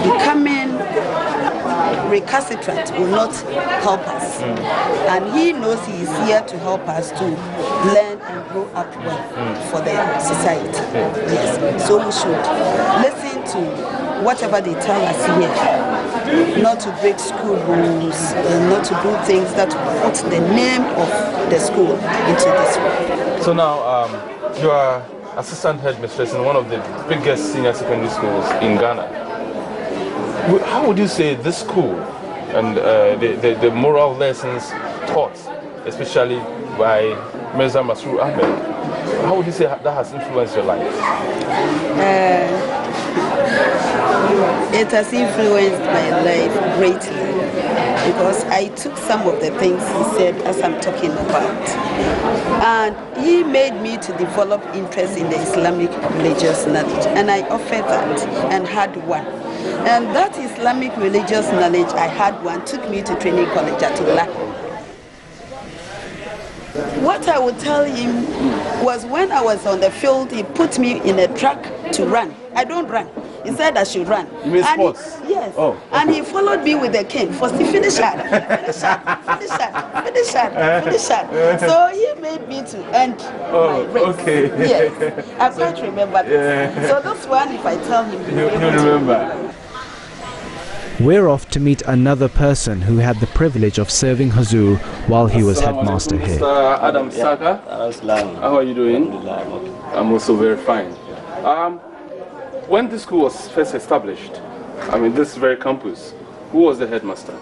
becoming recalcitrant will not help us. And he knows he is here to help us to learn and grow up well for the society. Yes. So we should listen to whatever they tell us here, not to break school rules, not to do things that put the name of the school into disrepute. So now you are assistant headmistress in one of the biggest senior secondary schools in Ghana. How would you say this school and the moral lessons taught, especially by Mirza Masroor Ahmad, how would you say that has influenced your life? It has influenced my life greatly because I took some of the things he said as I'm talking about. And he made me to develop interest in the Islamic religious knowledge. And I offered that and had one. And that Islamic religious knowledge, I had one, took me to training college at Ula. What I would tell him was when I was on the field, he put me in a track to run. I don't run. He said I should run. You mean sports? Yes. Oh. And he followed me with a cane. First, he finished that. Finish that. So he made me to end my race. Okay. Yes. I quite remember this. So this one, if I tell him, you remember. We're off to meet another person who had the privilege of serving Huzur while he was headmaster here. Mr. Adam Saka, how are you doing? I'm also very fine. When the school was first established, I mean this very campus, who was the headmaster?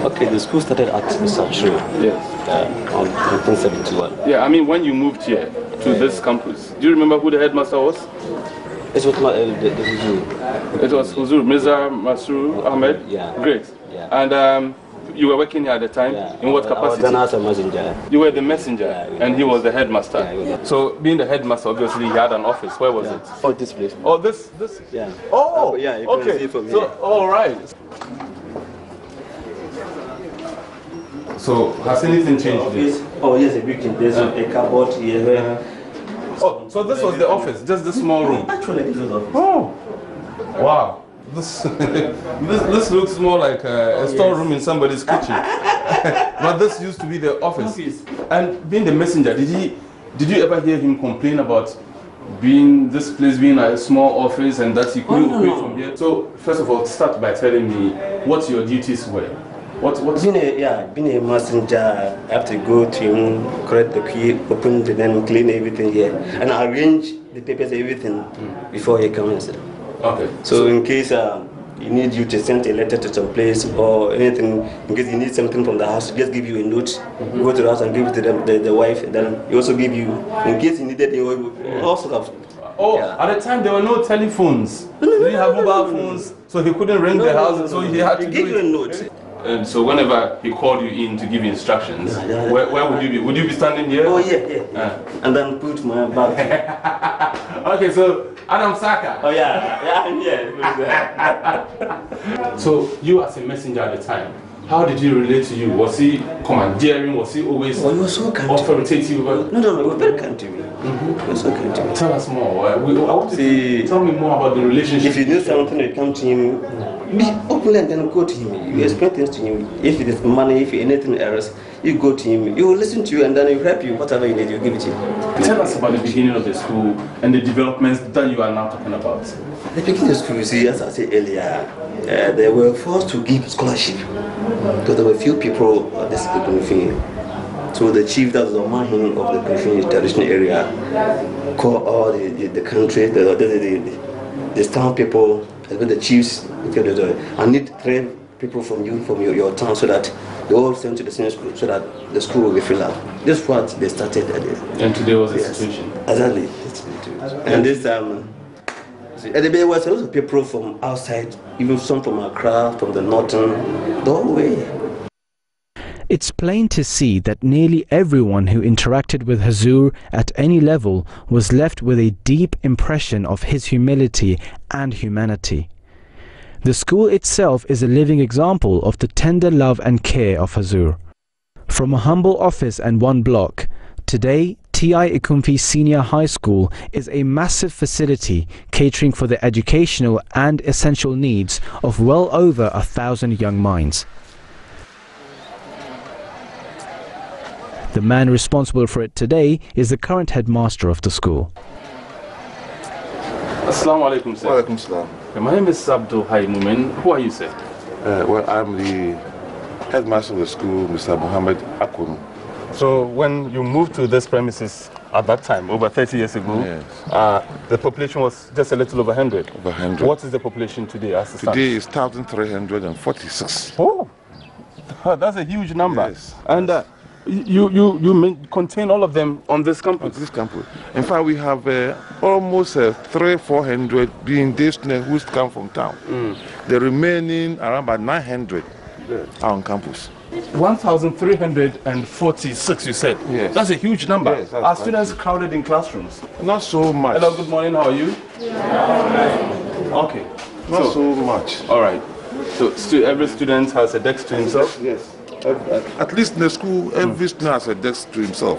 Okay, the school started at Missionary. Yes. On 1971. Yeah, I mean when you moved here to this campus, do you remember who the headmaster was? It was the Huzur. It was Huzur, Mirza Masroor Ahmad? Yeah. Great. Yeah. And you were working here at the time? Yeah. In what capacity? I was a messenger. You were the messenger, and he was the headmaster. Yeah, so being the headmaster, obviously he had an office. Where was it? Oh, this place. Oh, this? Yeah. Oh, yeah, you okay. can see from so, here. all right. So has anything changed this? Oh, yes, a big thing. There's a cupboard here. Oh, so this was the office, just the small room? Actually, this was the office. Oh, wow. this looks more like a storeroom in somebody's kitchen. But this used to be the office. And being the messenger, did you ever hear him complain about this place being a small office and that he couldn't operate from here? So first of all, start by telling me what your duties were. Being a messenger, I have to go to him, correct the key, open the then clean everything here, and arrange the papers, everything before he comes. Okay. So in case he needs you to send a letter to some place or anything, in case he needs something from the house, just give you a note. You go to the house and give it to the wife, and then he also give you, in case he needed, all sorts of. At the time there were no telephones. He didn't have mobile phones, so he couldn't ring the house, so he had to give you a note. And so whenever he called you in to give you instructions, where would you be? Would you be standing here? Oh yeah. And then put my bag. Okay, so Adam Saka. Oh yeah, I'm here. So you as a messenger at the time, how did he relate to you? Was he commandeering? Was he always he was so kind authoritative? No, he was very kind to me. He was so kind to me. Tell us more. I want to tell me more about the relationship. If you need something, you come to him. Be open and then go to him. You explain things to him. If it is money, if anything else, you go to him. He will listen to you and then he will help you. Whatever you need, you give it to you. Tell us about the beginning of the school and the developments that you are now talking about. The beginning of the school, you see, as I said earlier, they were forced to give scholarship because there were few people at this Kunfin. So the chief, that was the man of the Kunfin traditional area, called all the country, the town people, the chiefs. I need 3 people from your town so that they all sent to the same school so that the school will be filled up. This is what they started. And today was the situation. Exactly. And this and there was a lot of people from outside, even some from Accra, from the northern, the whole way. It's plain to see that nearly everyone who interacted with Huzur at any level was left with a deep impression of his humility and humanity. The school itself is a living example of the tender love and care of Huzur. From a humble office and 1 block, today T.I. Ikumfi Senior High School is a massive facility catering for the educational and essential needs of well over 1,000 young minds. The man responsible for it today is the current headmaster of the school. Assalamu alaikum, sir. Wa alaikum salam. My name is Abdul. Who are you, sir? Well, I'm the headmaster of the school, Mr. Muhammad Akun. So when you moved to this premises at that time, over 30 years ago, yes. The population was just a little over 100. Over 100. What is the population today? Today is 1,346. Oh, that's a huge number. Yes. And you contain all of them on this campus? On this campus. In fact, we have almost 300-400 being day students who come from town. The remaining around about 900 are on campus. 1,346, you said? Yes. That's a huge number. Yes, are students crowded in classrooms? Not so much. Hello, good morning, how are you? Okay. Not so much. All right. So every student has a desk to himself? Yes. At least in the school, every student has a desk to himself.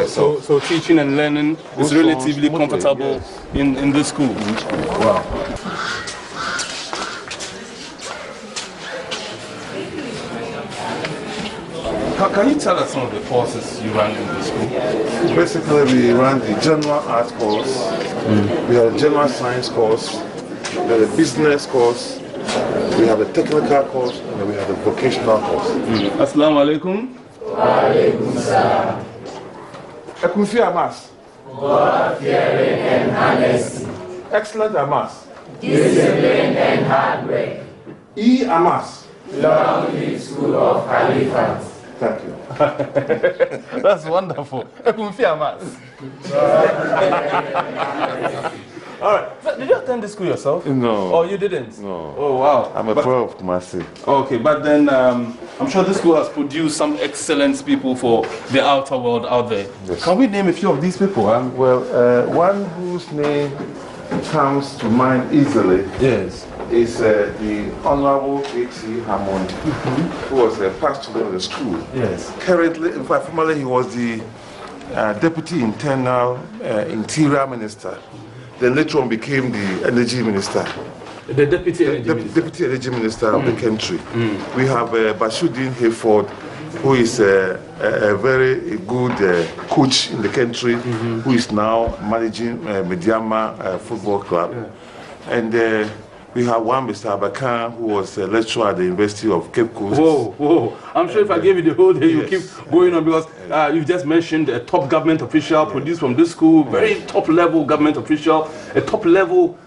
So teaching and learning is relatively comfortable in this school? Wow. Can you tell us some of the courses you ran in the school? Basically, we ran the general art course, we have a general science course, we have a business course, we have a technical course, and we have a vocational course. Assalamu alaikum. Wa alaikum salam. Ekunfi Amas. God-fearing and honesty. Excellent Amas. Discipline and hard work. E. Amas. Long live School of Khalifatul. Thank you. That's wonderful. Ekunfi Amas. All right. So did you attend the school yourself? No. Oh, you didn't? No. Oh, wow. I'm a product of Masih. Okay, but then I'm sure this school has produced some excellent people for the outer world out there. Yes. Can we name a few of these people? Well, one whose name comes to mind easily is the Honorable A.T. Hammond, who was a pastor of the school. Yes. Currently, in fact, formerly he was the Deputy Interior Minister. Then later on became the Energy Minister. The Deputy Energy Minister. Deputy Energy Minister of the country. We have Bashuddin Hayford, who is a very good coach in the country, who is now managing Mediama Football Club. Yeah. And we have one Mr. Abakan, who was a lecturer at the University of Cape Coast. Whoa. I'm sure if I gave you the whole day, you keep going on, because you've just mentioned a top government official produced from this school, very top level government official, a top level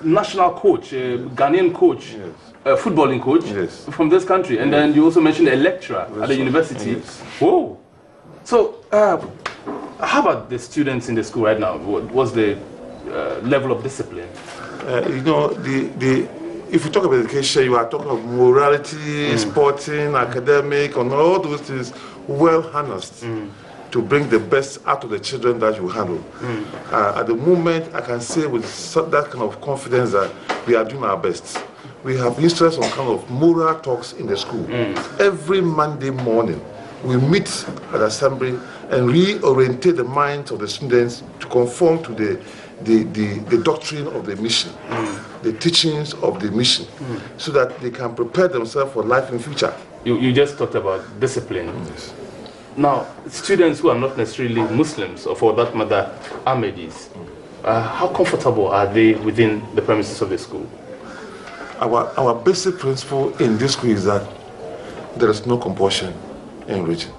national coach, a Ghanaian coach, a footballing coach from this country. And then you also mentioned a lecturer at the university. Whoa. So, how about the students in the school right now? What's the level of discipline? You know, if you talk about education, you are talking about morality, sporting, academic, and all those things well harnessed to bring the best out of the children that you handle. At the moment, I can say with that kind of confidence that we are doing our best. We have interest on kind of moral talks in the school. Every Monday morning, we meet at assembly and reorientate the minds of the students to conform to the doctrine of the mission, the teachings of the mission, so that they can prepare themselves for life in future. You just talked about discipline. Yes. Now, students who are not necessarily Muslims, or for that matter, Ahmadis, how comfortable are they within the premises of the school? Our basic principle in this school is that there is no compulsion in religion.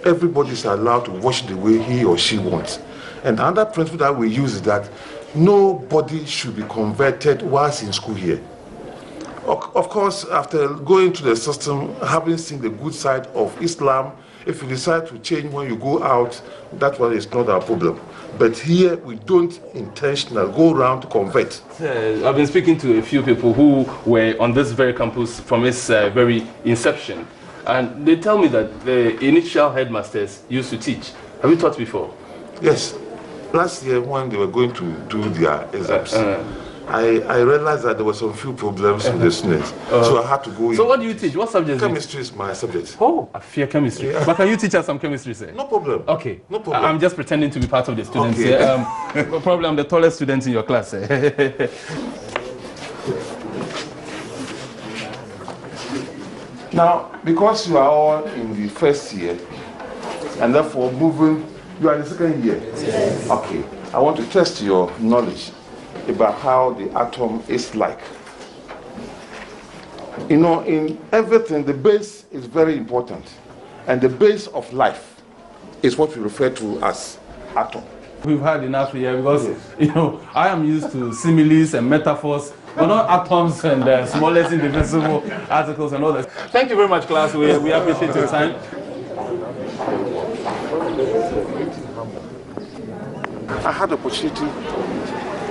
Everybody is allowed to worship the way he or she wants. And another principle that we use is that nobody should be converted whilst in school here. Of course, after going through the system, having seen the good side of Islam, if you decide to change when you go out, that one is not our problem. But here, we don't intentionally go around to convert. I've been speaking to a few people who were on this very campus from its very inception. And they tell me that the initial headmasters used to teach. Have you taught before? Yes. Last year, when they were going to do their exams, I realized that there were some few problems with the students. So I had to go in. So what do you teach? What subjects? Chemistry is my subject. Oh, I fear chemistry. Yeah. But can you teach us some chemistry, sir? No problem. Okay. No problem. I'm just pretending to be part of the students. Okay. Probably I'm the tallest student in your class. Now, because you are all in the first year, and therefore moving, you are in the second year? Yes. Okay. I want to test your knowledge about how the atom is like. You know, in everything, the base is very important. And the base of life is what we refer to as atom. We've had enough here because, you know, I am used to similes and metaphors, but not atoms and smallest indivisible articles and all that. Thank you very much, class. We appreciate your time. I had the opportunity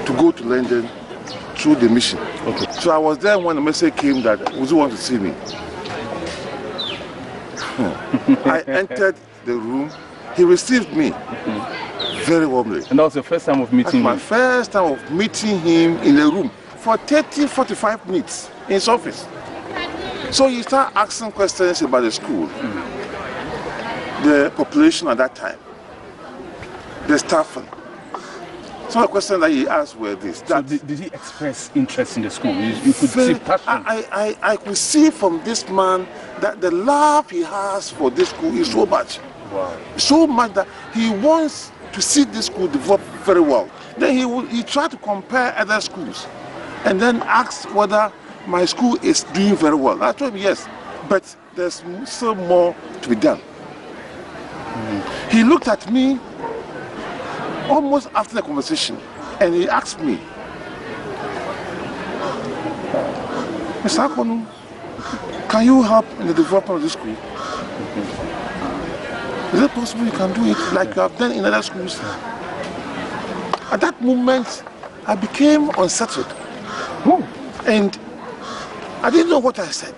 to go to London through the mission. Okay. So I was there when the message came that Huzur wants to see me. I entered the room. He received me very warmly. And that was your first time of meeting him? My first time of meeting him in a room for 30-45 minutes in his office. So he started asking questions about the school, the population at that time, the staffing. Some of the questions that he asked were this. So did he express interest in the school? You could see passion. I could see from this man that the love he has for this school is so much. Wow. So much that he wants to see this school develop very well. Then he tried to compare other schools and then asked whether my school is doing very well. I told him yes, but there's still more to be done. He looked at me almost after the conversation, and he asked me, Mr. Akonu, can you help in the development of this school? Is it possible you can do it like you have done in other schools? At that moment, I became unsettled. And I didn't know what I said.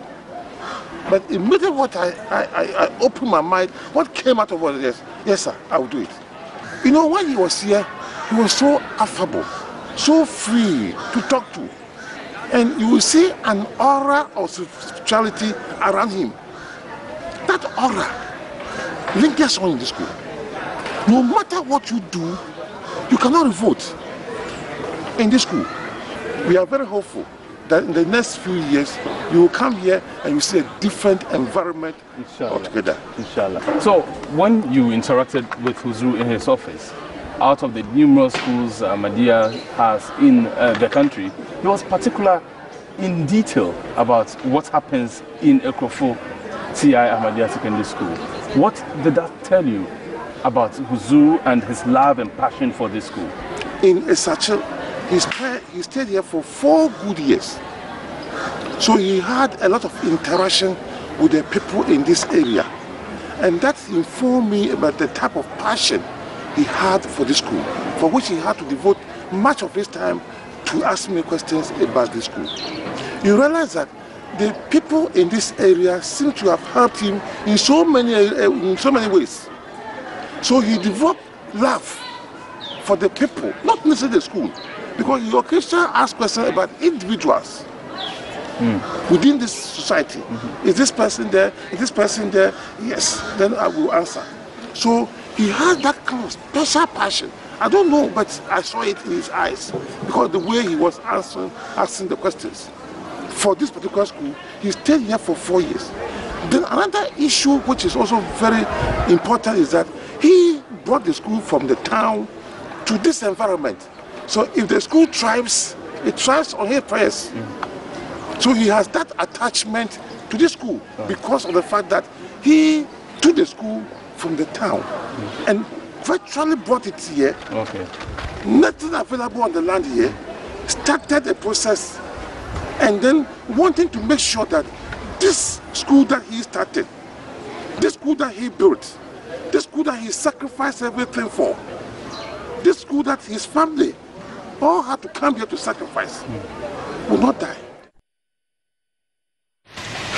But immediately what I opened my mind, what came out of it is, yes sir, I will do it. You know, when he was here, he was so affable, so free to talk to. And you will see an aura of spirituality around him. That aura lingers on in this school. No matter what you do, you cannot revolt in this school. We are very hopeful that in the next few years, you will come here and you see a different environment altogether. Inshallah. So, when you interacted with Huzur in his office, out of the numerous schools Ahmadiyya has in the country, he was particular in detail about what happens in Ekrofo TI Ahmadiyya Secondary School. What did that tell you about Huzur and his love and passion for this school? In Esachel, he stayed here for 4 good years. So he had a lot of interaction with the people in this area. And that informed me about the type of passion he had for this school, for which he had to devote much of his time to ask me questions about this school. You realize that the people in this area seem to have helped him in so many ways. So he developed love for the people, not necessarily the school, because he occasionally asked questions about individuals within this society. Is this person there? Is this person there? Yes, then I will answer. So he had that kind of special passion. I don't know, but I saw it in his eyes because the way he was asking the questions. For this particular school, he stayed here for 4 years. Then another issue which is also very important is that he brought the school from the town to this environment. So if the school thrives, it thrives on his prayers. So he has that attachment to this school because of the fact that he took the school from the town and virtually brought it here. Nothing available on the land here, started the process, and then wanting to make sure that this school that he started, this school that he built, this school that he sacrificed everything for, this school that his family all had to come here to sacrifice, will not die.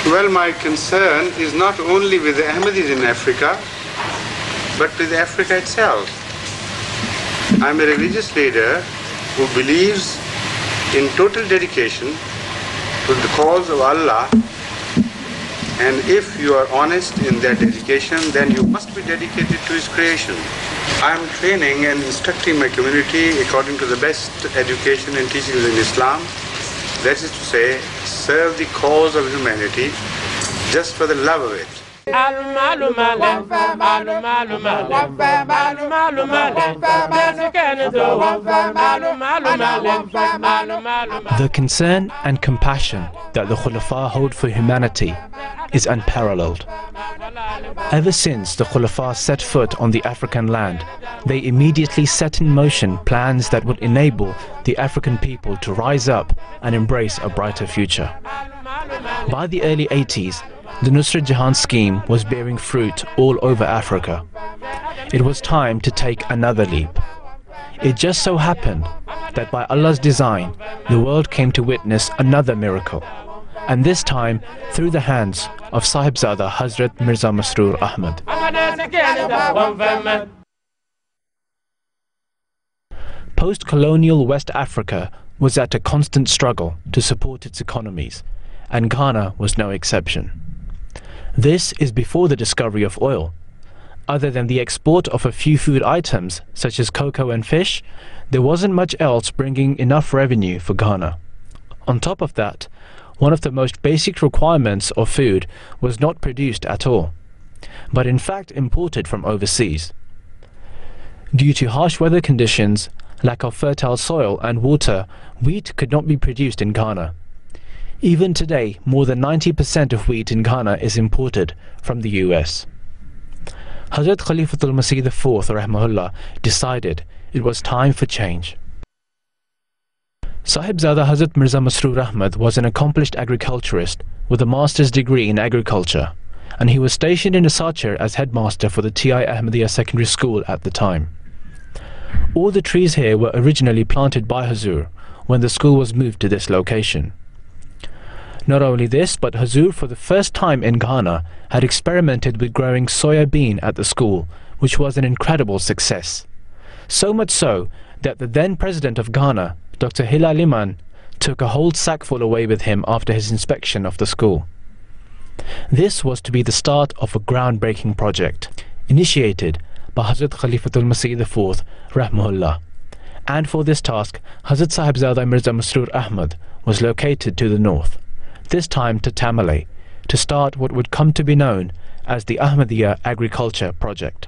Well, my concern is not only with the Ahmadis in Africa, but with Africa itself. I'm a religious leader who believes in total dedication to the cause of Allah, and if you are honest in that dedication, then you must be dedicated to His creation. I'm training and instructing my community according to the best education and teachings in Islam. That is to say, serve the cause of humanity just for the love of it. The concern and compassion that the Khulafa hold for humanity is unparalleled. Ever since the Khulafa set foot on the African land, they immediately set in motion plans that would enable the African people to rise up and embrace a brighter future. By the early 80s, the Nusrat Jahan scheme was bearing fruit all over Africa. It was time to take another leap. It just so happened that by Allah's design, the world came to witness another miracle, and this time through the hands of Sahibzada Hazrat Mirza Masroor Ahmad. Post-colonial West Africa was at a constant struggle to support its economies, and Ghana was no exception. This is before the discovery of oil. Other than the export of a few food items, such as cocoa and fish, there wasn't much else bringing enough revenue for Ghana. On top of that, one of the most basic requirements of food was not produced at all, but in fact imported from overseas. Due to harsh weather conditions, lack of fertile soil and water, wheat could not be produced in Ghana. Even today, more than 90% of wheat in Ghana is imported from the US. Hazrat Khalifatul Masih IV rahmahullah decided it was time for change. Sahibzada Hazrat Mirza Masroor Ahmad was an accomplished agriculturist with a master's degree in agriculture, and he was stationed in Incharge as headmaster for the TI Ahmadiyya Secondary School at the time. All the trees here were originally planted by Huzur when the school was moved to this location. Not only this, but Huzur for the first time in Ghana had experimented with growing soya bean at the school, which was an incredible success. So much so that the then president of Ghana, Dr. Hila Liman, took a whole sackful away with him after his inspection of the school. This was to be the start of a groundbreaking project, initiated by Hazrat Khalifatul Masih IV rahmahullah. And for this task, Hazrat Sahibzada Mirza Masroor Ahmad was located to the north, this time to Tamale, to start what would come to be known as the Ahmadiyya Agriculture Project.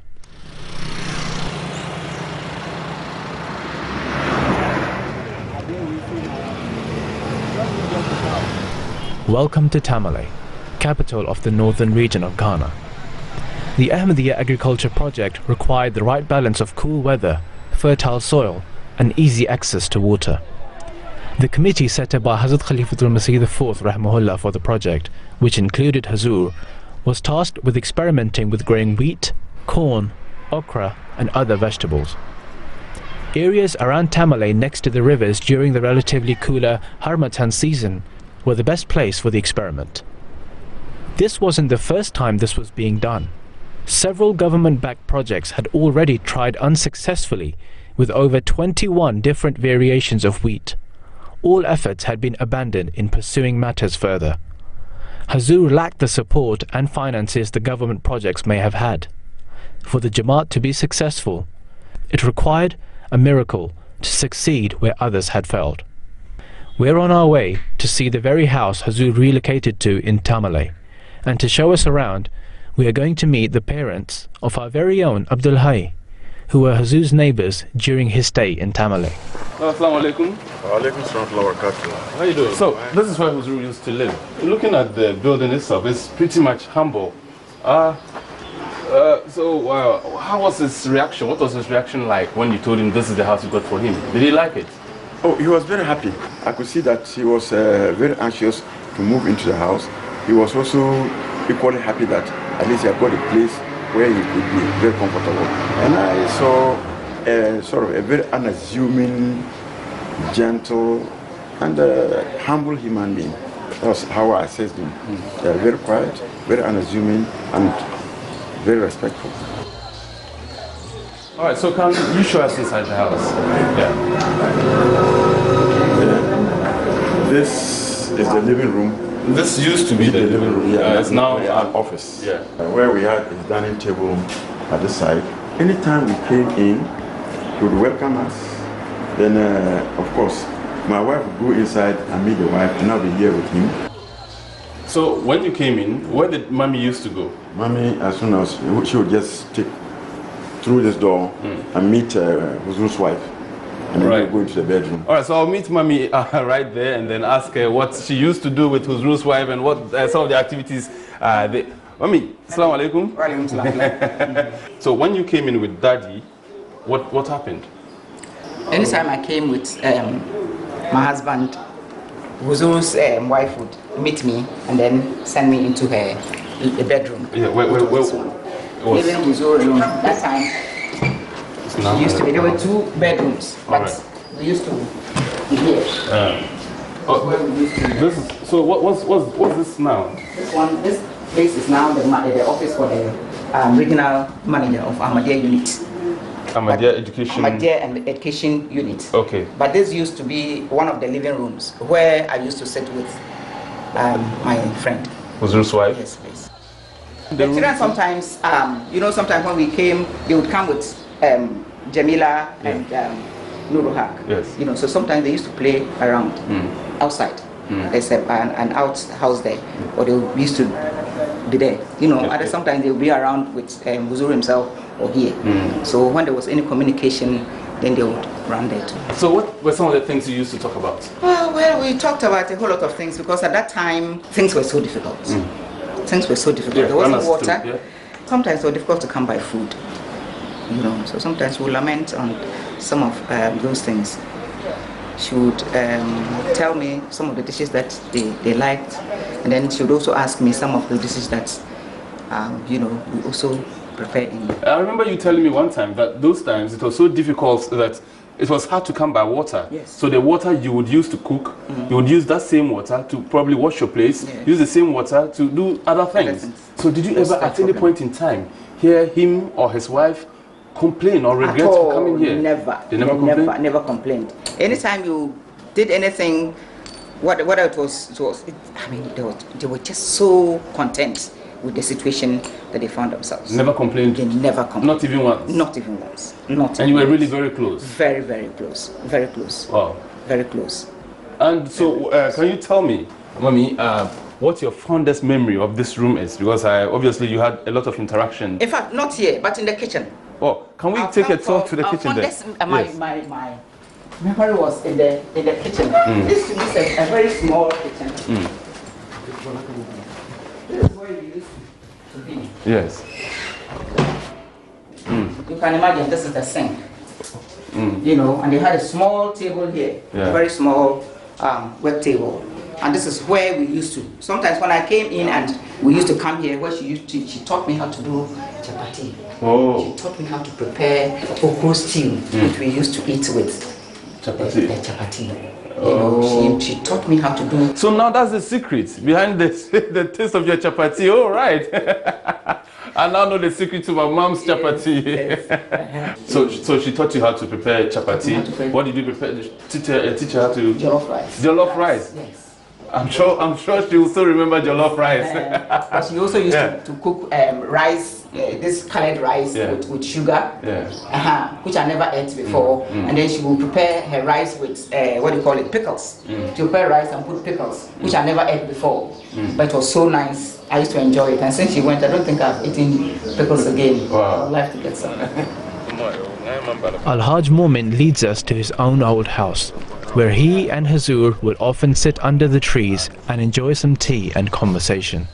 Welcome to Tamale, capital of the northern region of Ghana. The Ahmadiyya Agriculture Project required the right balance of cool weather, fertile soil, and easy access to water. The committee set up by Hazrat Khalifatul Masih IV Rahmahullah for the project, which included Huzur, was tasked with experimenting with growing wheat, corn, okra, and other vegetables. Areas around Tamale next to the rivers during the relatively cooler Harmattan season were the best place for the experiment. This wasn't the first time this was being done. Several government-backed projects had already tried unsuccessfully with over 21 different variations of wheat. All efforts had been abandoned in pursuing matters further. Huzur lacked the support and finances the government projects may have had. For the Jamaat to be successful, it required a miracle to succeed where others had failed. We're on our way to see the very house Huzur relocated to in Tamale, and to show us around, we are going to meet the parents of our very own Abdul, who were Huzur's neighbors during his stay in Tamale. Assalamu alaikum. Alaikum salam wa barakatuh. How are you doing? So, this is where Huzur used to live. Looking at the building itself, it's pretty much humble. How was his reaction? What was his reaction like when you told him this is the house you got for him? Did he like it? Oh, he was very happy. I could see that he was very anxious to move into the house. He was also equally happy that at least he had got a place where he could be very comfortable. And I saw sort of a very unassuming, gentle, and humble human being. That's how I assessed him. Very quiet, very unassuming, and very respectful. All right, so can you show us inside the house? Yeah. This is the living room. This used to be the living room. Yeah, it's now an office. Yeah. Where we had his dining table at the side. Anytime we came in, he would welcome us. Then, of course, my wife would go inside and meet the wife, and I'll be here with him. So when you came in, where did Mommy used to go? Mommy, as soon as she would just take through this door and meet Huzur's wife, and then we'll go into the bedroom. All right, so I'll meet Mommy right there and then ask her what she used to do with Huzur's wife and what some of the activities. Mommy, assalamu alaikum. So when you came in with Daddy, what happened? Anytime I came with my husband, Huzur's wife would meet me and then send me into her bedroom. Yeah, where Even Huzur alone. That time, it used to be, there were 2 bedrooms, but we used to be here. So what's this now? This place is now the office for the regional manager of Ahmadiyya unit. Ahmadiyya Education. Ahmadiyya and Education Unit. Okay. But this used to be one of the living rooms where I used to sit with my friend. Huzur's wife? Yes, please. The children sometimes, sometimes when we came, they would come with Jamila and Nuruhak. Yes. So sometimes they used to play around outside. There's an outhouse there, or they used to be there. Sometimes they would be around with Huzur himself or here. So when there was any communication, then they would run there too. So what were some of the things you used to talk about? Well, we talked about a whole lot of things because at that time things were so difficult. Things were so difficult. There wasn't water. Yeah. Sometimes it was difficult to come by food. So sometimes we lament on some of those things. She would tell me some of the dishes that they liked, and then she would also ask me some of the dishes that we also prefer in. I remember you telling me one time that those times it was so difficult that it was hard to come by water. Yes. So the water you would use to cook, you would use that same water to probably wash your place, use the same water to do other things. So did you ever at any point in time hear him or his wife complain or regret for coming here? Never. They never complained. Anytime you did anything, whatever it was, they were just so content with the situation that they found themselves. Never complained? They never complained. Not even once? Not even once. And you were really very close? Very, very close. Very close. Wow. Very close. And so, can you tell me, Mommy, what your fondest memory of this room is? Because obviously you had a lot of interaction. In fact, not here, but in the kitchen. Oh, can we take a tour to the kitchen then? My memory was in the kitchen. This is a very small kitchen. This is where we used to be. Yes. You can imagine this is the sink. You know, and they had a small table here, a very small work table. And this is where we used to. Sometimes when I came in and we used to come here, where she taught me how to do chapati. Oh. She taught me how to prepare okra stew, which we used to eat with chapati. The chapati. You know, she taught me how to do. So now that's the secret behind this, the taste of your chapati. Oh, right. I now know the secret to my mom's chapati. Yes. So she taught you how to prepare chapati. What did you prepare? Teach her how to jollof rice. Jollof rice. Yes. I'm sure she will still remember jollof rice. But she also used to cook rice, this colored rice with sugar, which I never ate before. And then she will prepare her rice with what do you call it, pickles. To prepare rice and put pickles, which I never ate before. But it was so nice. I used to enjoy it. And since she went, I don't think I've eaten pickles again. Wow. I'd like to get some. Al-Hajj Momin leads us to his own old house, where he and Huzur would often sit under the trees and enjoy some tea and conversation.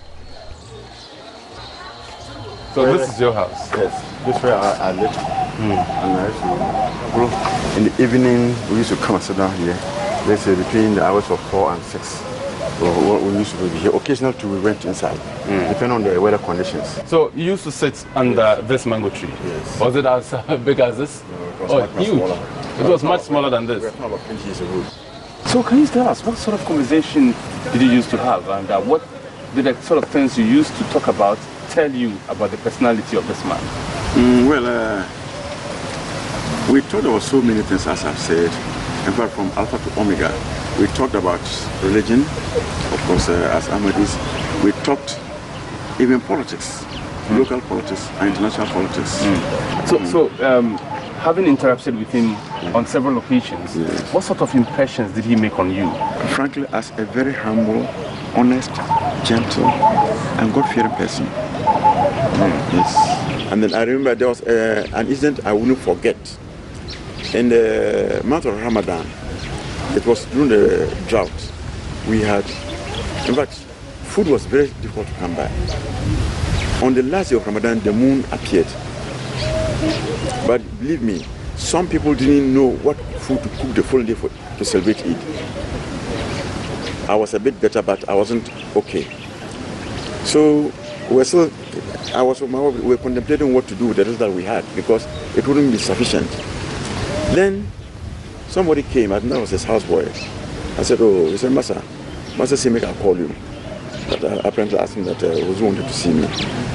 So this is your house? Yes, this is where I live. And I used to, in the evening, we used to come and sit down here. Let's say between the hours of 4 and 6. So we used to be here. Occasionally we went inside, depending on the weather conditions. So you used to sit under this mango tree? Yes. Was it as big as this? No, it was huge. Smaller. It was much smaller than this. We're about 20 years ago. So can you tell us, what sort of conversation did you used to have? And what did the sort of things you used to talk about tell you about the personality of this man? We talked about so many things, as I've said. In fact, from Alpha to Omega, we talked about religion, of course, as Ahmadis. We talked even politics, local politics and international politics. So, having interacted with him on several occasions, what sort of impressions did he make on you? Frankly, as a very humble, honest, gentle, and God-fearing person. Yes. And then I remember there was an incident I wouldn't forget. In the month of Ramadan, it was during the drought. We had, in fact, food was very difficult to come by. On the last day of Ramadan, the moon appeared. But believe me, some people didn't know what food to cook the following day to celebrate Eid. I was a bit better, but I wasn't okay. So we were contemplating what to do with the rest that we had, because it wouldn't be sufficient. Then somebody came, I think that was his houseboy. I said, oh, he said, Master said, make I call you. But I apparently asked him that Huzur wanted to see me.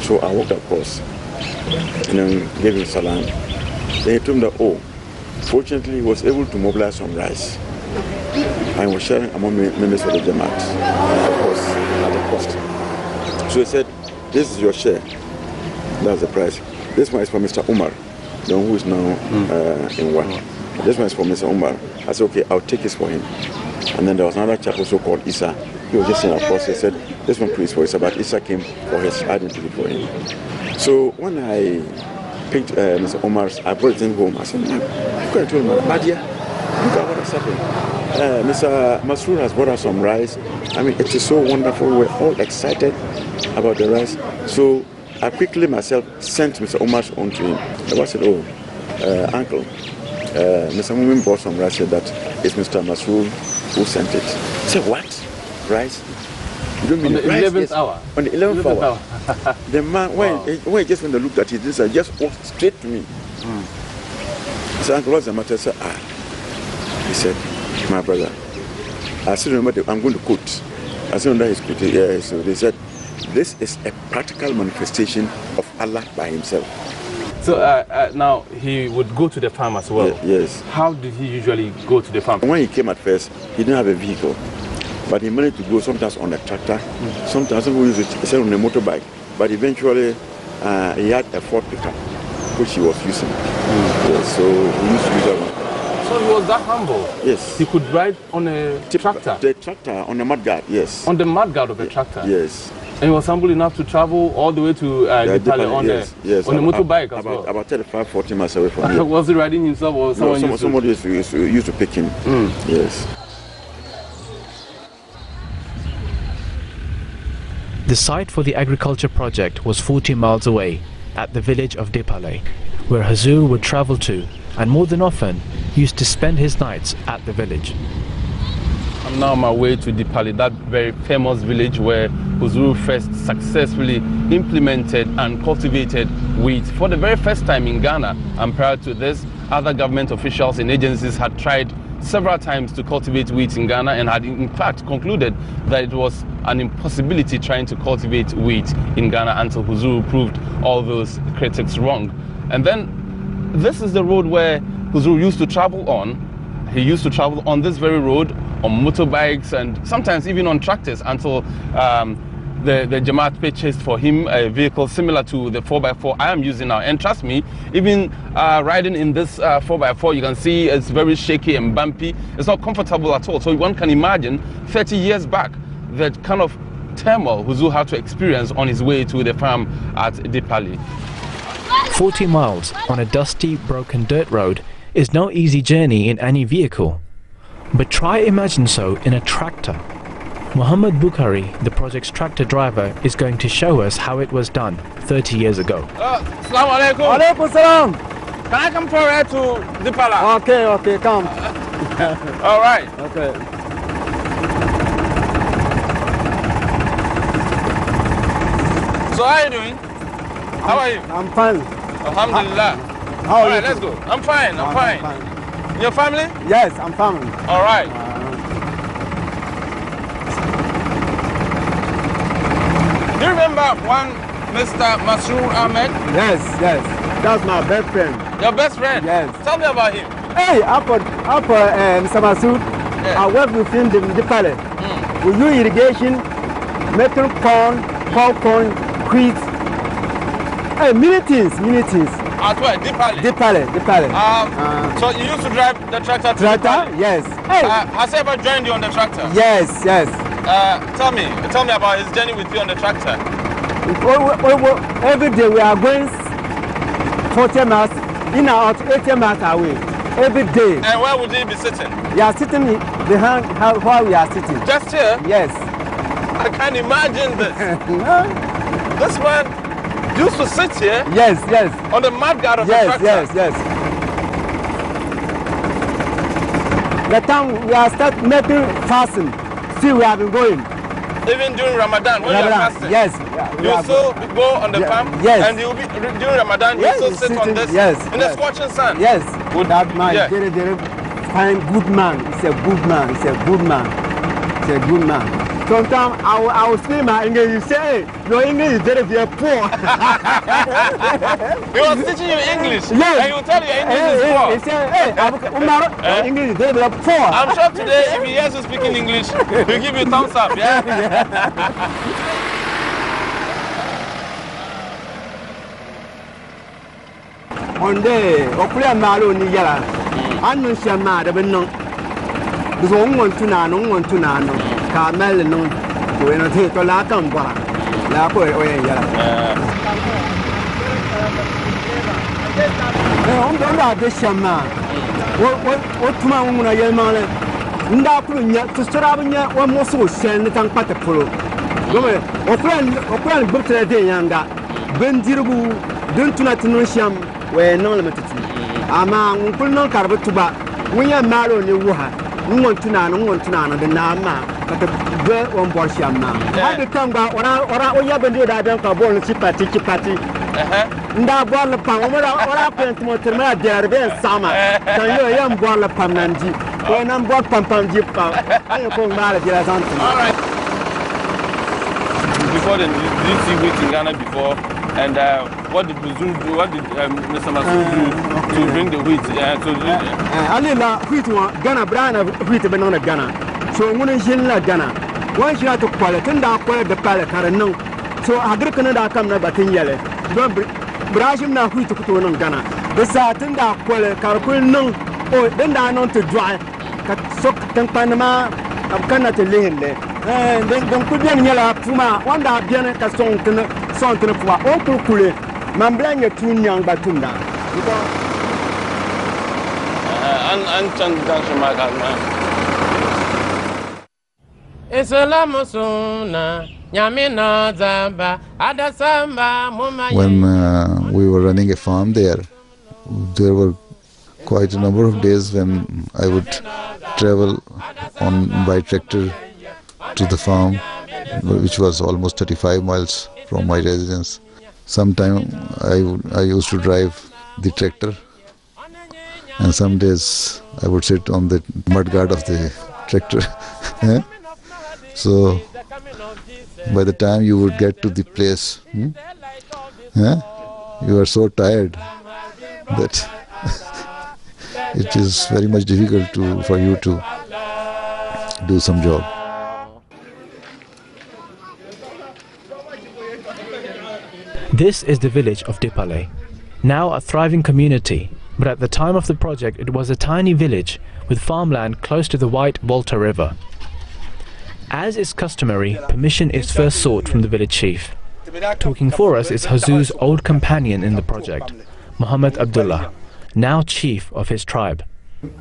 So I walked across and then gave him salam. Then he told me that, oh, fortunately he was able to mobilize some rice. And was sharing among members of the Jamaat, of course, at a cost. So he said, this is your share. That's the price. This one is for Mr. Umar, the one who is now in one. This one is for Mr. Umar. I said, okay, I'll take this for him. And then there was another chap also called Isa. He was just saying, of course, he said, this one please for Isa, but Isa came for his, I didn't take it for him. So when I picked Mr. Umar's, I brought it in home. I said, man, look at him, Ahmadiyya, look at what has happened. Mr. Masroor has brought us some rice. I mean, it is so wonderful. We're all excited about the rice. So I quickly myself sent Mr. Umar's on to him. I said, oh, uncle, Mr. Mumin brought some rice here. That is Mr. Masroor who sent it. I said, what? Rice? You don't mean on the rice? 11th hour? On the 11th hour. The man, when he just went to look at it, he just walked straight to me. I said, uncle, what's the matter? I said, He said, my brother, I still remember, I'm going to quote. I still remember his quote. Yeah, so they said, this is a practical manifestation of Allah by himself. So now he would go to the farm as well? Yes. How did he usually go to the farm? When he came at first, he didn't have a vehicle. But he managed to go sometimes on a tractor, sometimes he used it on a motorbike. But eventually, he had a Ford pickup, which he was using. Yes, so he used to use that one. So he was that humble? Yes. He could ride on a tractor? The tractor, on the mudguard, yes. On the mudguard of a tractor? Yes. And he was humble enough to travel all the way to Dipale on yes, on a motorbike as about, well? About 35, 40 miles away from here. Was he riding himself or someone no, somebody used to pick him. Yes. The site for the agriculture project was 40 miles away, at the village of Dipale, where Huzur would travel to, and more than often, used to spend his nights at the village. I'm now on my way to Dipale, that very famous village where Huzur first successfully implemented and cultivated wheat for the very first time in Ghana. And prior to this, other government officials and agencies had tried several times to cultivate wheat in Ghana and had in fact concluded that it was an impossibility trying to cultivate wheat in Ghana until Huzur proved all those critics wrong. And then this is the road where Huzur used to travel on. He used to travel on this very road on motorbikes and sometimes even on tractors until the Jamaat purchased for him a vehicle similar to the 4x4 I am using now. And trust me, even riding in this 4x4, you can see it's very shaky and bumpy. It's not comfortable at all. So one can imagine 30 years back, that kind of turmoil Huzur had to experience on his way to the farm at Dipale. 40 miles on a dusty, broken dirt road is no easy journey in any vehicle. But try imagine so in a tractor. Muhammad Bukhari, the project's tractor driver, is going to show us how it was done 30 years ago. Assalamu alaikum. Alaikum salam. Can I come forward to Dipale? Okay, come. All right. Okay. So how are you doing? How are you? I'm fine. Alhamdulillah. How are All right, you? let's go. I'm fine, I'm fine. Your family? Yes, I'm family. All right. Do you remember one Mr. Masroor Ahmad? Yes. That's my best friend. Your best friend? Yes. Tell me about him. Hey, Mr. Masroor, I work with him in Dipale. We do irrigation, making corn, popcorn, wheat. Hey, many things. At where? Dipale? Dipale. So you used to drive the tractor to Tractor? Dipale? Yes. Hey. Has he ever joined you on the tractor? Yes. Tell me about his journey with you on the tractor. Every day we are going 40 miles, in and out, 80 miles away. Every day. And where would he be sitting? We are sitting behind where we are sitting. Just here? Yes. I can't imagine this. This man used to sit here? Yes. On the mudguard of the tractor? Yes. The time we are start making fasting, still we have been going. Even during Ramadan, when you are fasting? Yes. You still go on the farm? Yes. And you'll be, during Ramadan, you still sit on this? In the scorching sun? Yes. That man is very, very fine, good man. He's a good man. Sometimes I will speak my English. You say, hey, your English is very, very poor. He was teaching you English? Yes. And you tell your English is poor? He said, hey, your English is very, very poor. I'm sure today, if he hears you speaking English, he'll give you a thumbs up, yeah? One day, I malo ni yala. Anu shama de benno. Because I want to know. Kamel no. When I take a la kamba. La ko yala. Onda de shama. What ma umuna yelmale. Nda kunya to strabunya wa moso sen tan patapolo. Gome, opran bukre de yanga. Bendirbu duntuna tunisham. We no limited. Ama uncle no carbotuba. When you marrow ni wuha. Want to know the nama. But the bird on Borsham. I become or you have been doing that don't call chipati. Nda ball of Pam or I pent Montema there summer. Can you young ball of Pamnanji? When I'm bought Pampam Jip. I call marriage. All right. Before the did see wheat in Ghana before. And what did Huzur do? What did Mr. Masroor do to bring the wheat? Alila wheat one Ghana brand of wheat banana Ghana. So when you la Ghana, one she had to quality and that quality the pallet no. So I agree Canada come na batin yele. Don't Brashim na wheat to put on Ghana. The Satin that quality carpul no Oh, then I know to dry. So Panama, I'm gonna tell you. And then could be yellow Puma, one that Diana Casson, something for Uncle Kule, Mamblanga too young Batunda. When we were running a farm there were quite a number of days when I would travel by tractor to the farm, which was almost 35 miles from my residence. Sometime I used to drive the tractor, and some days I would sit on the mudguard of the tractor. So by the time you would get to the place, you are so tired that it is very much difficult for you to do some job. This is the village of Dipale, now a thriving community, but at the time of the project it was a tiny village with farmland close to the White Volta River. As is customary, permission is first sought from the village chief. Talking for us is Huzur's old companion in the project, Muhammad Abdullah, now chief of his tribe.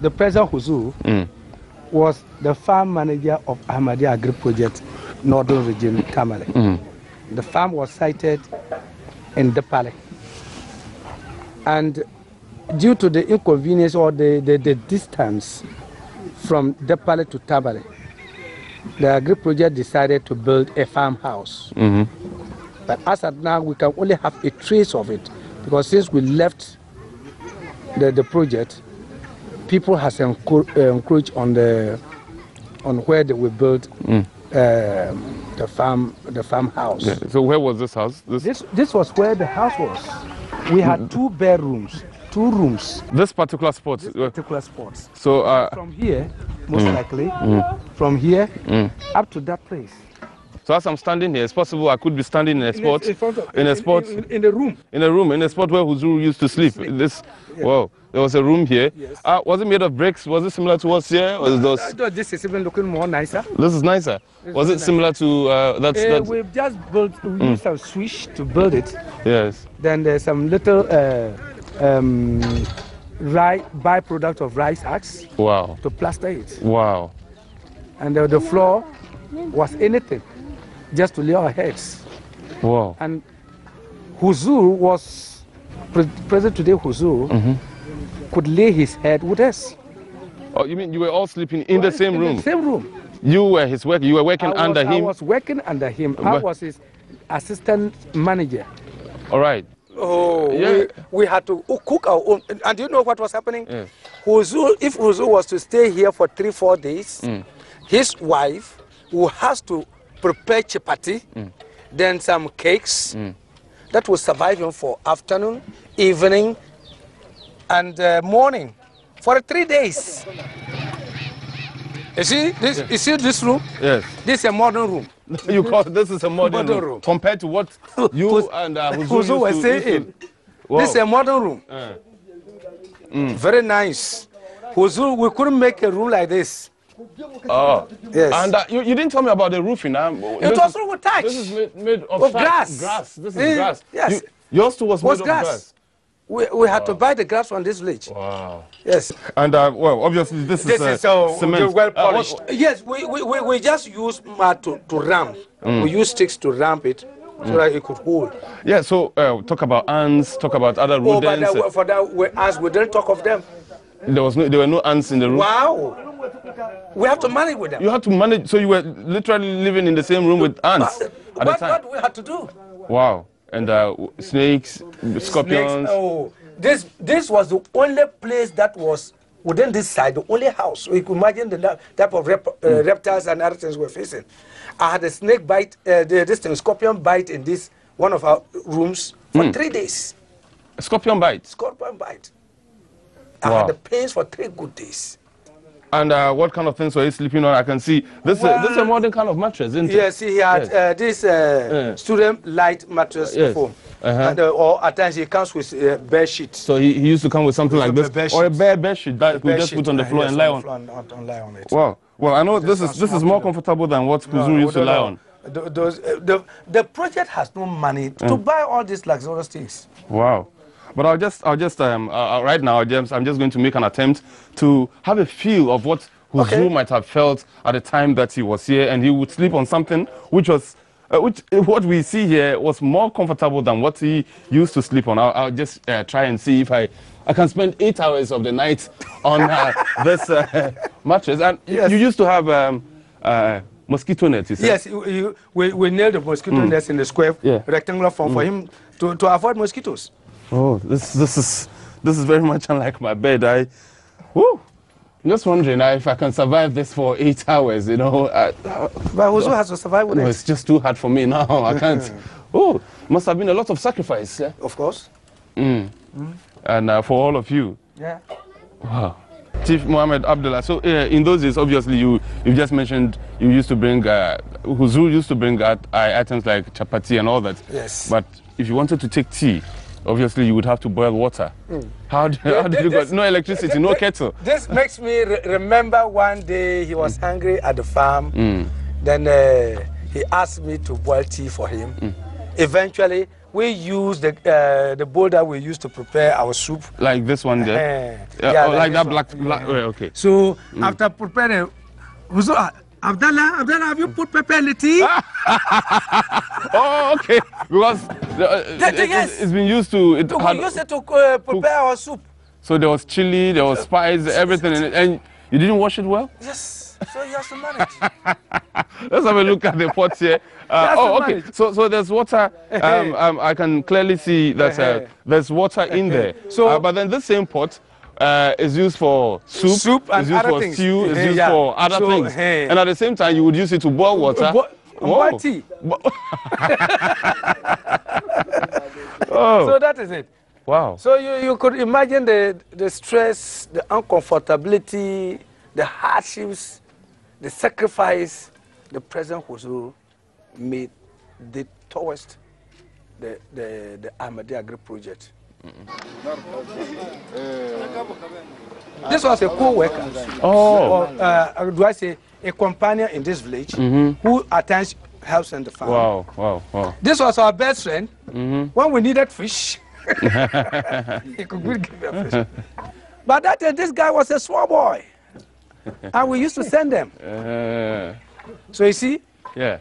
The present Huzur was the farm manager of Ahmadiyya Agri Project, Northern Region, Tamale. The farm was sited in Dipale. And due to the inconvenience or the distance from Dipale to Tamale, the Agri Project decided to build a farmhouse. But as of now, we can only have a trace of it, because since we left the project, people has encroached on where they will build the farmhouse. Yeah. So where was this house? This was where the house was. We had 2 bedrooms, 2 rooms. This particular spot? This particular spot. So from here, most likely, from here up to that place. So as I'm standing here, it's possible I could be standing in a spot, in a room where Huzur used to sleep. Wow, there was a room here. Yes. Was it made of bricks? Was it similar to what's here? Or This is even looking more nicer. This is nicer. Was it similar to We've just built. We used some switch to build it. Yes. Then there's some little byproduct of rice huts. Wow. To plaster it. Wow. And the floor was anything, just to lay our heads. Wow. And Huzur was present today. Huzur could lay his head with us. Oh, you mean you were all sleeping in the same room? In the same room. You were his work. You were working under him. I was working under him. I was his assistant manager. All right. Oh, yeah. we had to cook our own. And do you know what was happening? Yes. If Huzur was to stay here for 3-4 days, his wife who has to prepare chapati, then some cakes that will survive him for afternoon, evening, and morning for 3 days. You see this? You see this room? Yes. This is a modern room. You call this is a modern room compared to what you and Huzur were saying. Wow. This is a modern room. Very nice. Huzur, we couldn't make a room like this. Oh, yes. And you didn't tell me about the roofing. It was with thatch. This is made of grass. Grass. This is grass. Yes. Yours too was made of grass. We had to buy the grass from this village. Wow. Yes. And well, obviously this is cement. Well polished. Yes, we just use mud to ramp. We use sticks to ramp it so that it could hold. Yeah. So talk about ants. Talk about other rodents. But for that, ants, we didn't talk of them. There were no ants in the room. Wow. We have to manage with them. You had to manage. So you were literally living in the same room with ants at the time. What we had to do? Wow. And snakes, scorpions. Oh, this was the only place that was within this side, the only house. So you could imagine the type of reptiles and other things we're facing. I had a snake bite, scorpion bite in this one of our rooms for 3 days. A scorpion bite? Scorpion bite. I had the pains for 3 good days. And what kind of things were you sleeping on? I can see this. This is a modern kind of mattress, isn't it? Yes, he had this student light mattress foam. Or at times he comes with bed sheet. So he used to come with something like this, or a bare bed sheet that we just put on the floor and lie on. Lie on it. Wow. Well, I know this is more comfortable than what Huzur used to lie on. The project has no money to buy all these luxurious things. Wow. But I'll just right now I'm just going to make an attempt to have a feel of what Huzur might have felt at the time that he was here, and he would sleep on something which was what we see here was more comfortable than what he used to sleep on. I'll just try and see if I can spend 8 hours of the night on this mattress. And you used to have mosquito nets, you said? Yes, we nailed the mosquito nets in the square rectangular form for him to avoid mosquitoes. Oh, this is very much unlike my bed. I'm just wondering if I can survive this for 8 hours, you know. But Huzur has to survive with it. It's just too hard for me now. I can't. Oh, must have been a lot of sacrifice. Yeah? Of course. And for all of you. Yeah. Wow. Chief Mohammed Abdullah. So in those days, obviously, you just mentioned you used to bring, Huzur used to bring items like chapati and all that. Yes. But if you wanted to take tea, obviously you would have to boil water. How did you go? No electricity, no kettle. This makes me remember one day he was hungry at the farm. Then he asked me to boil tea for him. Eventually, we used the bowl that we used to prepare our soup. Like this one there? Like that black okay. So after preparing, Abdullah, have you put pepper in the tea? Oh, okay. Because it's been used to... We used it to prepare our soup. So there was chili, there was spice, everything in it. And you didn't wash it well? Yes. So you have to manage. Let's have a look at the pots here. Okay. So there's water. I can clearly see that there's water in there. So, but then this same pot is used for soup and is used for stew, is used for other things. And at the same time, you would use it to boil water. Boil tea. So that is it. Wow. So you could imagine the stress, the uncomfortability, the hardships, the sacrifice the present Huzur made towards the Ahmadiyya Agri project. This was a co-worker. Or do I say a companion in this village who at times helps in the farm. Wow. This was our best friend. When we needed fish, he could give me a fish. But that day, this guy was a small boy. And we used to send them. So you see? Yeah.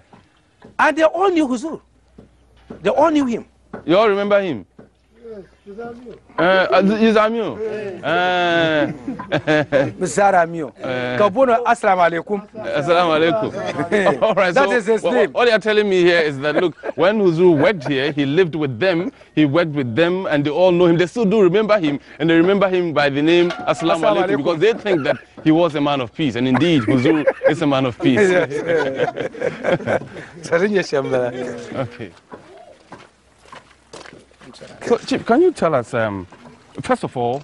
And they all knew Huzur. They all knew him. You all remember him? Yizamio. Mizamio. Kabuno, assalamu alaikum. Assalamu alaikum. All right, that is his name. All you're telling me here is that, look, when Huzur worked here, he lived with them, he worked with them, and they all know him. They still do remember him, and they remember him by the name Assalamu alaikum, because they think that he was a man of peace. And indeed, Huzur is a man of peace. Okay. So, Chief, can you tell us, first of all,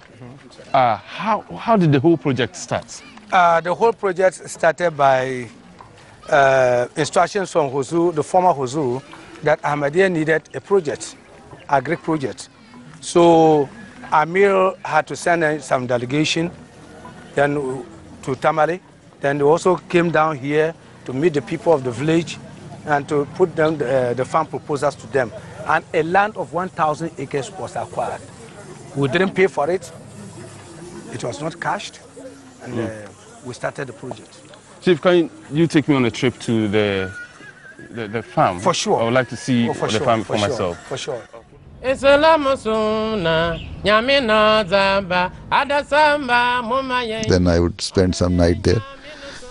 how did the whole project start? The whole project started by instructions from Huzur, the former Huzur, that Ahmadiyya needed a project, a Greek project. So Ameer had to send in some delegation then to Tamale. Then they also came down here to meet the people of the village and to put down the farm proposals to them. And a land of 1,000 acres was acquired. We didn't pay for it. It was not cashed. And we started the project. Chief, can you take me on a trip to the farm? For sure. I would like to see the farm for myself. For sure. Then I would spend some night there.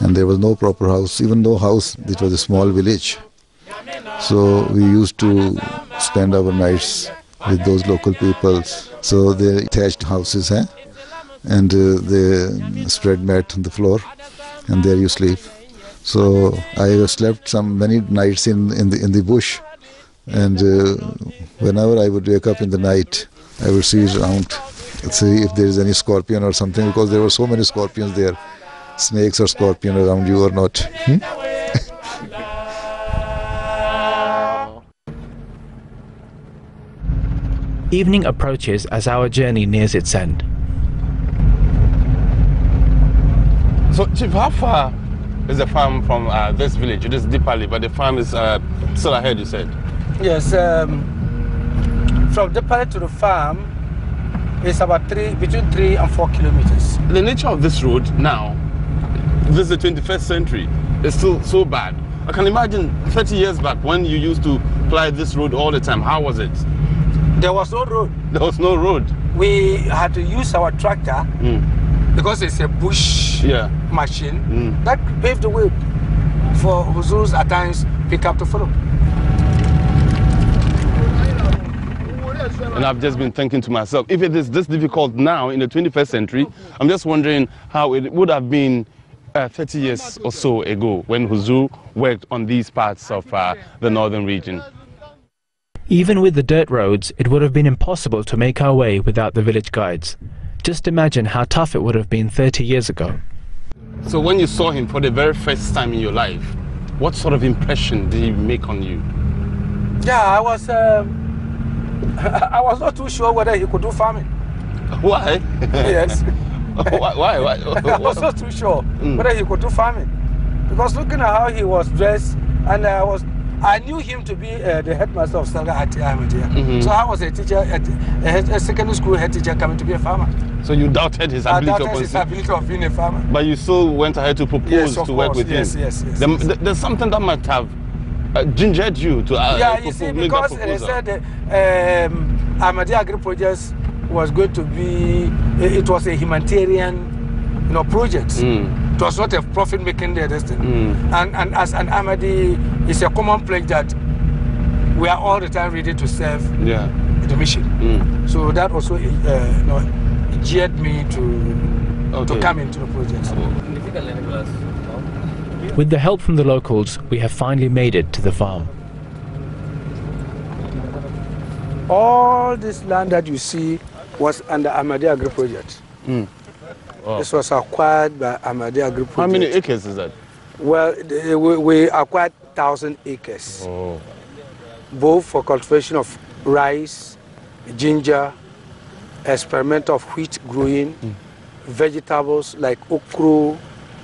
And there was no proper house, even no house. It was a small village. So we used to spend our nights with those local people. So they thatched houses, and they spread mat on the floor, and there you sleep. So I slept many nights in the bush, and whenever I would wake up in the night, I would see around, see if there is any scorpion or something, because there were so many scorpions there. snakes or scorpion around you or not. Evening approaches as our journey nears its end. So, Chief, how far is the farm from this village? It is Dipali, but the farm is still ahead, you said? Yes, from Dipali to the farm is about between 3 and 4 kilometers. The nature of this road now, this is the 21st century, is still so bad. I can imagine 30 years back when you used to ply this road all the time. How was it? There was no road. There was no road. We had to use our tractor because it's a bush machine that paved the way for Huzur's at times pick up to follow. And I've just been thinking to myself, if it is this difficult now in the 21st century, I'm just wondering how it would have been 30 years or so ago when Huzur worked on these parts of the northern region. Even with the dirt roads, it would have been impossible to make our way without the village guides. Just imagine how tough it would have been 30 years ago. So when you saw him for the very first time in your life, what sort of impression did he make on you? Yeah, I was not too sure whether he could do farming. Why? Yes. Why? I was not too sure whether he could do farming. Because looking at how he was dressed, and I knew him to be the headmaster of Salaga at Ahamdiyya. So I was a teacher, a secondary school head teacher coming to be a farmer. So you doubted his ability of being a farmer. But you still went ahead to propose to work with him. Yes. There's something that might have gingered you to you see, because they said Ahmadiyya Agri Projects was going to be, it was a humanitarian project. It was not a profit-making destiny. And as an Ahmadi, it's a common pledge that we are all the time ready to serve the mission. So that also jeered me to come into the project. With the help from the locals, we have finally made it to the farm. All this land that you see was under Ahmadiyya Agri Project. Wow. This was acquired by Ahmadiyya Agri Project. How many acres is that? Well, we acquired 1,000 acres. Both for cultivation of rice, ginger, experiment of wheat growing, vegetables like okra,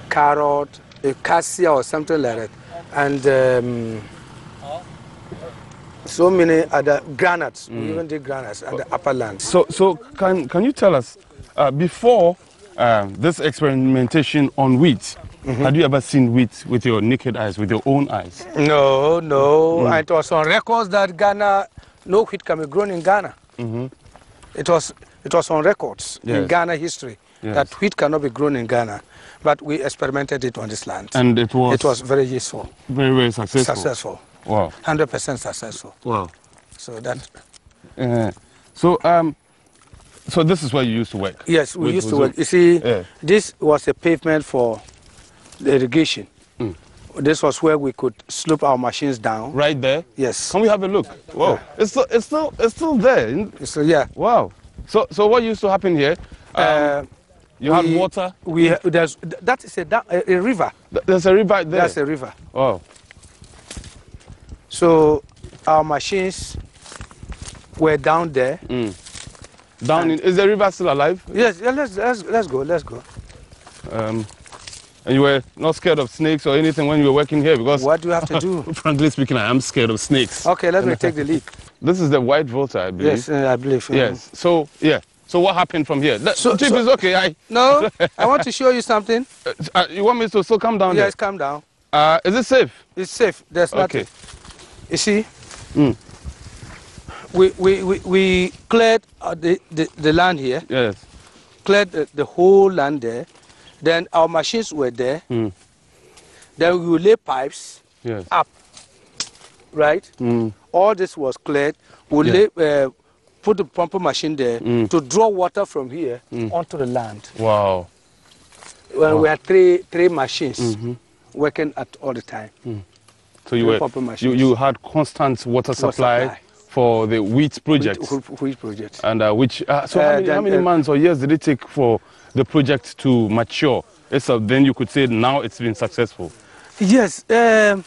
carrot, cassia or something like that, and so many other granates. We even did granates at the upper lands. So can you tell us, before this experimentation on wheat, had you ever seen wheat with your naked eyes, with your own eyes? No. It was on records that Ghana, no wheat can be grown in Ghana. It was on records in Ghana history that wheat cannot be grown in Ghana. But we experimented it on this land. And it was very useful. Very, very successful. Successful. Wow. 100% successful. Wow. So that. So this is where you used to work? Yes, we used to work. You see, this was a pavement for the irrigation. This was where we could slope our machines down. Right there? Yes. Can we have a look? Wow. It's still there. So yeah. Wow. So what used to happen here? You had water? That is a river. There's a river there? That's a river. Wow. So our machines were down there. Is the river still alive? Yes, let's go. And you were not scared of snakes or anything when you were working here? Because what do you have to do? Frankly speaking, I am scared of snakes. Okay, let me take the lead. This is the white volta, I believe. Yes, I believe. Yes. So, So what happened from here? Chief is okay. No, I want to show you something. You want me to still come down there? Yes, come down. Is it safe? It's safe. There's nothing. You see? We cleared the land here. Yes. Cleared the whole land there. Then our machines were there. Then we will lay pipes up. Right? All this was cleared. We'll put the pumper machine there to draw water from here onto the land. Wow. Well, we had three machines working at all the time. So you had constant water supply for the wheat project. Wheat project. And how many months or years did it take for the project to mature itself, then you could say now it's been successful. Yes, the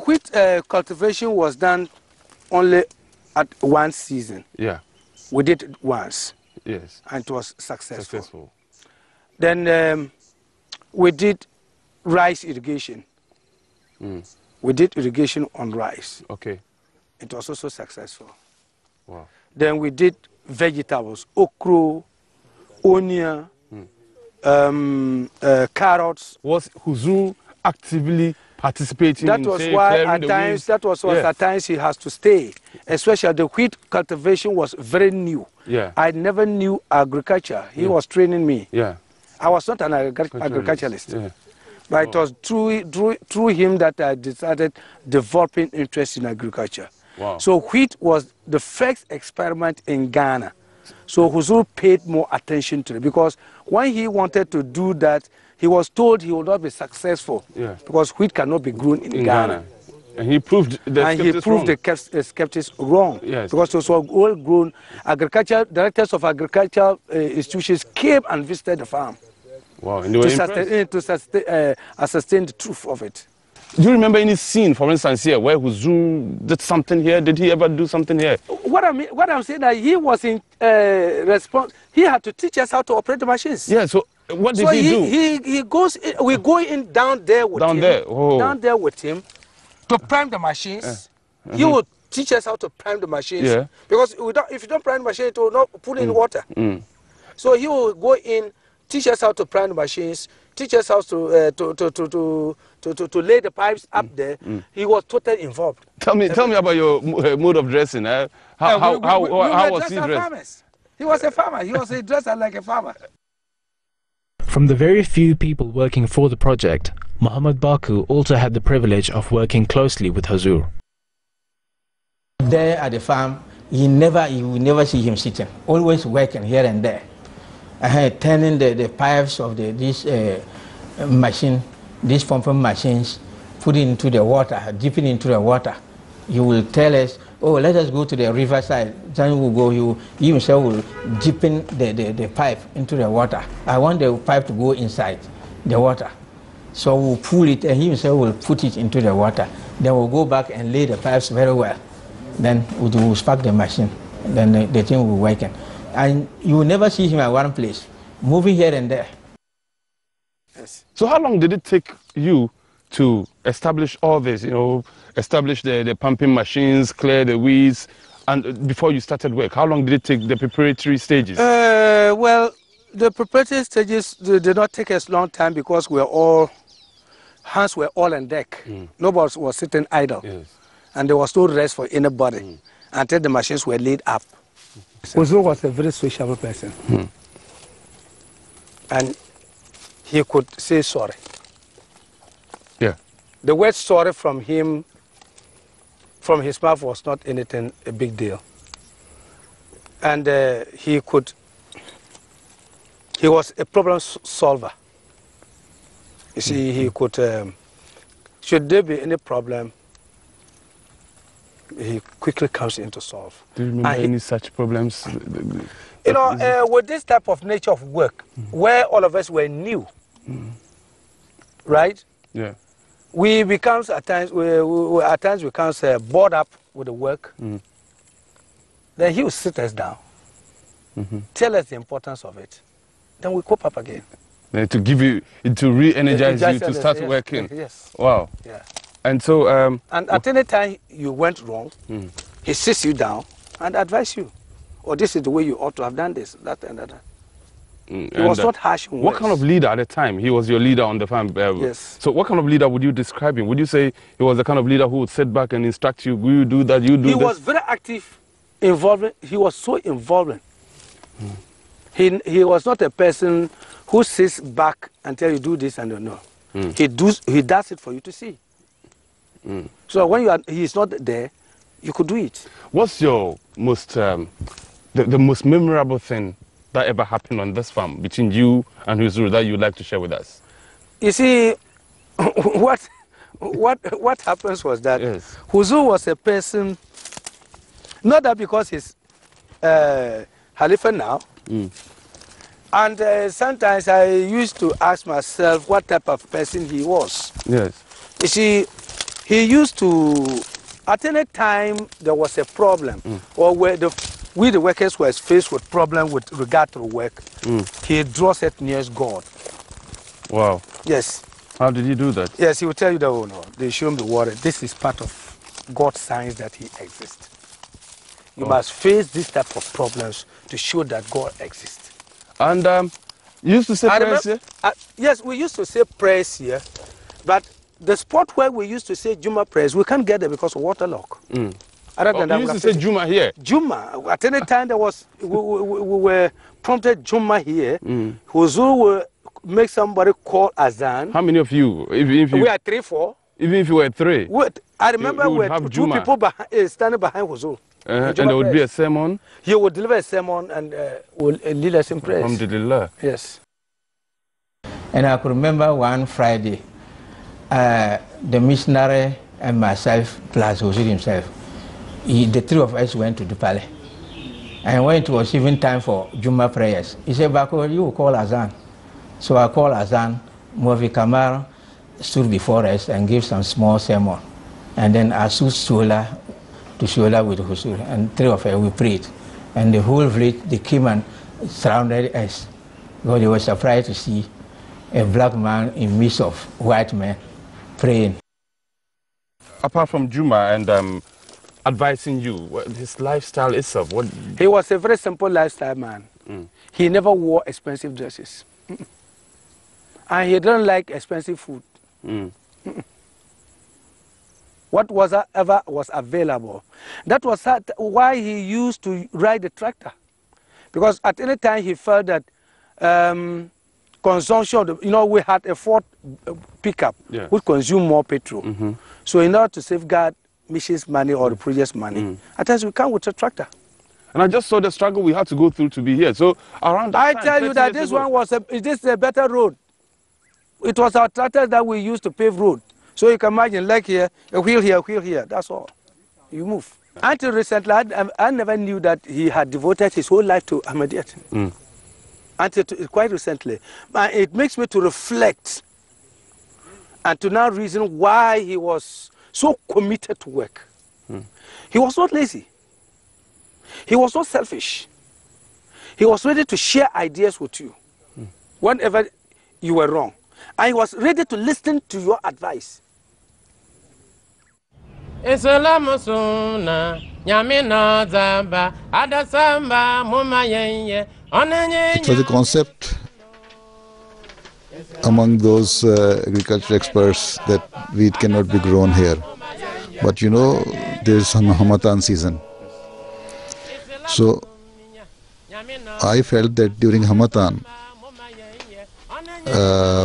wheat cultivation was done only at one season. Yeah. We did it once. Yes. And it was successful. Then we did rice irrigation. We did irrigation on rice. Okay. It was also successful. Wow. Then we did vegetables, okra, onion, carrots. Was Huzur actively participating that in, was say, why clearing at the times weeds? that was what at times he has to stay, especially the wheat cultivation was very new. Yeah. I never knew agriculture. He was training me. Yeah. I was not an agriculturalist. Yeah. But it was through him that I decided developing interest in agriculture. Wow. So wheat was the first experiment in Ghana. So Huzur paid more attention to it because when he wanted to do that, he was told he would not be successful because wheat cannot be grown in Ghana. And he proved the skeptics wrong. Yes. Because it was all grown. Directors of agricultural institutions came and visited the farm. Wow, and they were sustain the truth of it. Do you remember any scene, for instance, here where Huzur did something here? Did he ever do something here? What I'm saying that he was in response. He had to teach us how to operate the machines. Yeah. So what did he do? He goes. We go in down there with him. Down there with him to prime the machines. He would teach us how to prime the machines. Yeah. Because if you don't prime the machine, it will not put in water. So he will go in, teach us how to prime the machines, teach us how to lay the pipes up there. He was totally involved. Tell me about your mode of dressing. How was he dressed? Farmers. He was a farmer. He was dressed like a farmer. From the very few people working for the project, Muhammad Baku also had the privilege of working closely with Huzur. There at the farm, you will never see him sitting. Always working here and there. Turning the pipes of this machine, these pumping machines, putting into the water, dipping into the water. You will tell us, oh, let us go to the riverside. Then we'll go, he himself will dip in the pipe into the water. I want the pipe to go inside the water. So we'll pull it and he himself will put it into the water. Then we'll go back and lay the pipes very well. Then we'll spark the machine. Then the thing will be working. And you will never see him at one place, moving here and there. Yes. So how long did it take you to establish all this, establish the pumping machines, clear the weeds, and before you started work? How long did it take, the preparatory stages? Well, the preparatory stages did not take us a long time because hands were all on deck. Nobody was sitting idle. Yes. And there was no rest for anybody until the machines were laid up. Huzur was a very sociable person. And he could say sorry. Yeah. The word sorry from him, from his mouth, was not anything a big deal. And he was a problem solver. You see, he could, should there be any problem, he quickly comes in to solve. Do you remember any such problems? With this type of nature of work, where all of us were new, right? Yeah. We becomes at times bored up with the work. Then he will sit us down, tell us the importance of it. Then we cope up again. To give you, to re-energize you to start working. Yes. Wow. Yeah. And so, and at any time you went wrong, he sits you down and advises you, or this is the way you ought to have done this, that, and that. He was not harsh in What words. kind of leader at the time? He was your leader on the farm. Yes. So what kind of leader would you describe him? Would you say he was the kind of leader who would sit back and instruct you, you do that, you do this? He was very active, involving. He was so involving. He was not a person who sits back and tells you do this and no. He does it for you to see. So when he's not there, you could do it. What's your most, the most memorable thing that ever happened on this farm between you and Huzur that you'd like to share with us? You see, what happens was that Huzur was a person, not that because he's Khalifa now, And sometimes I used to ask myself what type of person he was. Yes. You see, he used to, at any time there was a problem, or where we the workers were faced with problem with regard to work, he draws it near God. Wow. Yes. How did he do that? Yes, he will tell you that, oh no, they show him the water. This is part of God's signs that he exists. You must face this type of problems to show that God exists. And you used to say prayers here? Yes, we used to say prayers here, but the spot where we used to say Juma prayers, we can't get there because of waterlock. Other than that, you used to say Juma here? Juma. At any time there was, we were prompted Juma here. Huzur will make somebody call Azan. How many of you? If you we are 3, 4. Even if you were 3? I remember we were 2 people standing behind Huzur. And there would be a sermon? He would deliver a sermon and will lead us in prayers. Alhamdulillah. Yes. And I could remember one Friday, the missionary and myself, plus Huzur himself, the 3 of us went to the palace. And when it was even time for Juma prayers, he said, Bako, you will call Azan. So I called Azan. Movi Kamar stood before us and gave some small sermon. And then I stood shoulder to shoulder with Huzur, and 3 of us, we prayed. And the whole village, they came and surrounded us. Because they were surprised to see a black man in midst of white men praying. Apart from Juma and advising you, his lifestyle itself, what? He was a very simple lifestyle man. He never wore expensive dresses. And he didn't like expensive food. Whatever was available. That was why he used to ride the tractor. Because at any time he felt that consumption, we had a Ford pickup would consume more petrol. So in order to safeguard mission's money or the project's money, at times we come with a tractor. And I just saw the struggle we had to go through to be here. So around that time, tell you that this one was this is a better road. It was our tractors that we used to pave road. So you can imagine, like here, a wheel here, that's all. You move. Until recently, I never knew that he had devoted his whole life to Ahmadiyya. Until quite recently. But it makes me to reflect and to now reason why he was so committed to work. He was not lazy. He was not selfish. He was ready to share ideas with you whenever you were wrong. And he was ready to listen to your advice. It was a concept among those agriculture experts that wheat cannot be grown here. But there is some Hamatan season. So I felt that during Hamatan,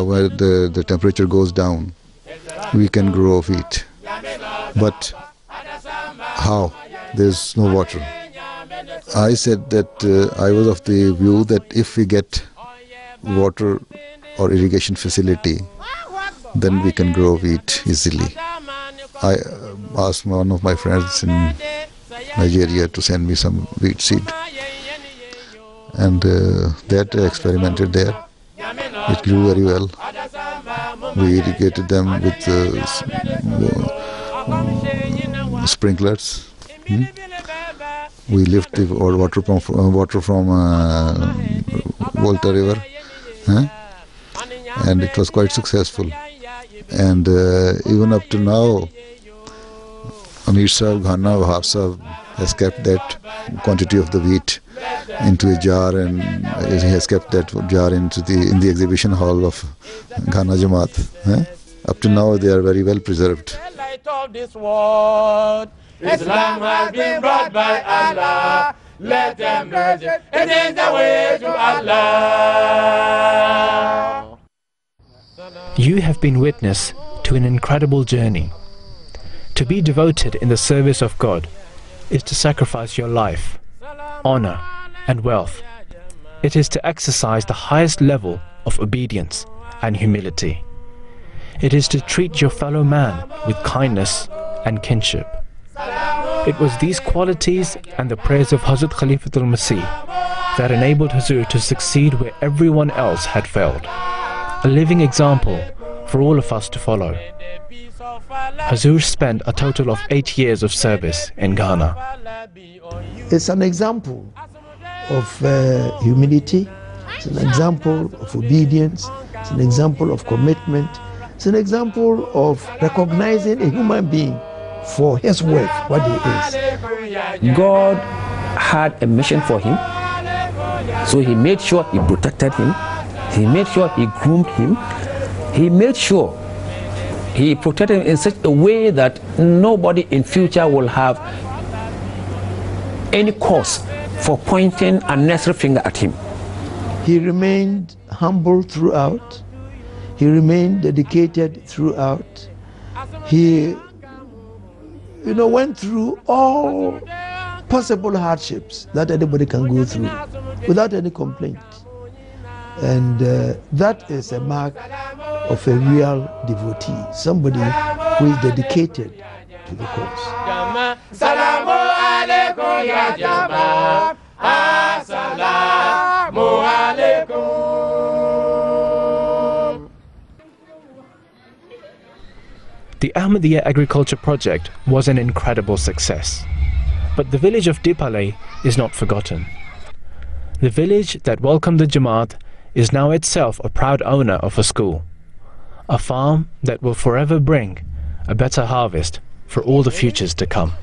where the temperature goes down, we can grow wheat. But how? There's no water. I said that I was of the view that if we get water or irrigation facility, then we can grow wheat easily. I asked one of my friends in Nigeria to send me some wheat seed, and that experimented there. It grew very well. We irrigated them with sprinklers. We lift the water from Volta River, and it was quite successful. And even up to now, Ameer Sahib, Ghana, Wahab Sahib has kept that quantity of the wheat into a jar, and he has kept that jar in the exhibition hall of Ghana Jamaat. Up to now, they are very well preserved. Islam has been brought by Allah. Let them merge it. It is the way to Allah. You have been witness to an incredible journey. To be devoted in the service of God is to sacrifice your life, honor, and wealth. It is to exercise the highest level of obedience and humility. It is to treat your fellow man with kindness and kinship. It was these qualities and the prayers of Hazrat Khalifatul Masih that enabled Huzur to succeed where everyone else had failed. A living example for all of us to follow. Huzur spent a total of 8 years of service in Ghana. It's an example of humility, it's an example of obedience, it's an example of commitment, it's an example of recognizing a human being for his worth, what he is. God had a mission for him, so he made sure he protected him, he made sure he groomed him, he made sure he protected him in such a way that nobody in future will have any cause for pointing unnecessary finger at him. He remained humble throughout. He remained dedicated throughout. He, went through all possible hardships that anybody can go through without any complaint. And that is a mark of a real devotee, somebody who is dedicated to the cause. Salamu alaikum ya jama. Assalamu alaikum. The Ahmadiyya Agriculture Project was an incredible success. But the village of Tamale is not forgotten. The village that welcomed the Jamaat is now itself a proud owner of a school, a farm that will forever bring a better harvest for all the futures to come.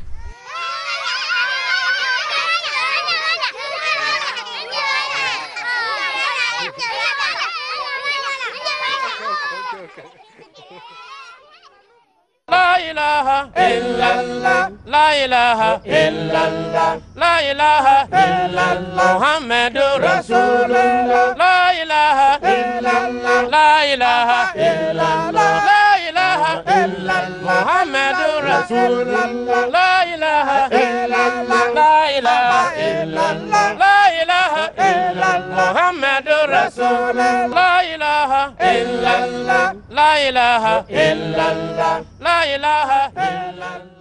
La ilaha illallah, la ilaha illallah, la ilaha illallah, Muhammadur Rasulullah, la ilaha illallah, la ilaha illallah, la ilaha illallah, Muhammadur Rasulullah, la ilaha illallah, la ilaha illallah, la ilaha illallah, Muhammadur Rasulullah, la ilaha illallah, la ilaha illallah, la ilaha illallah.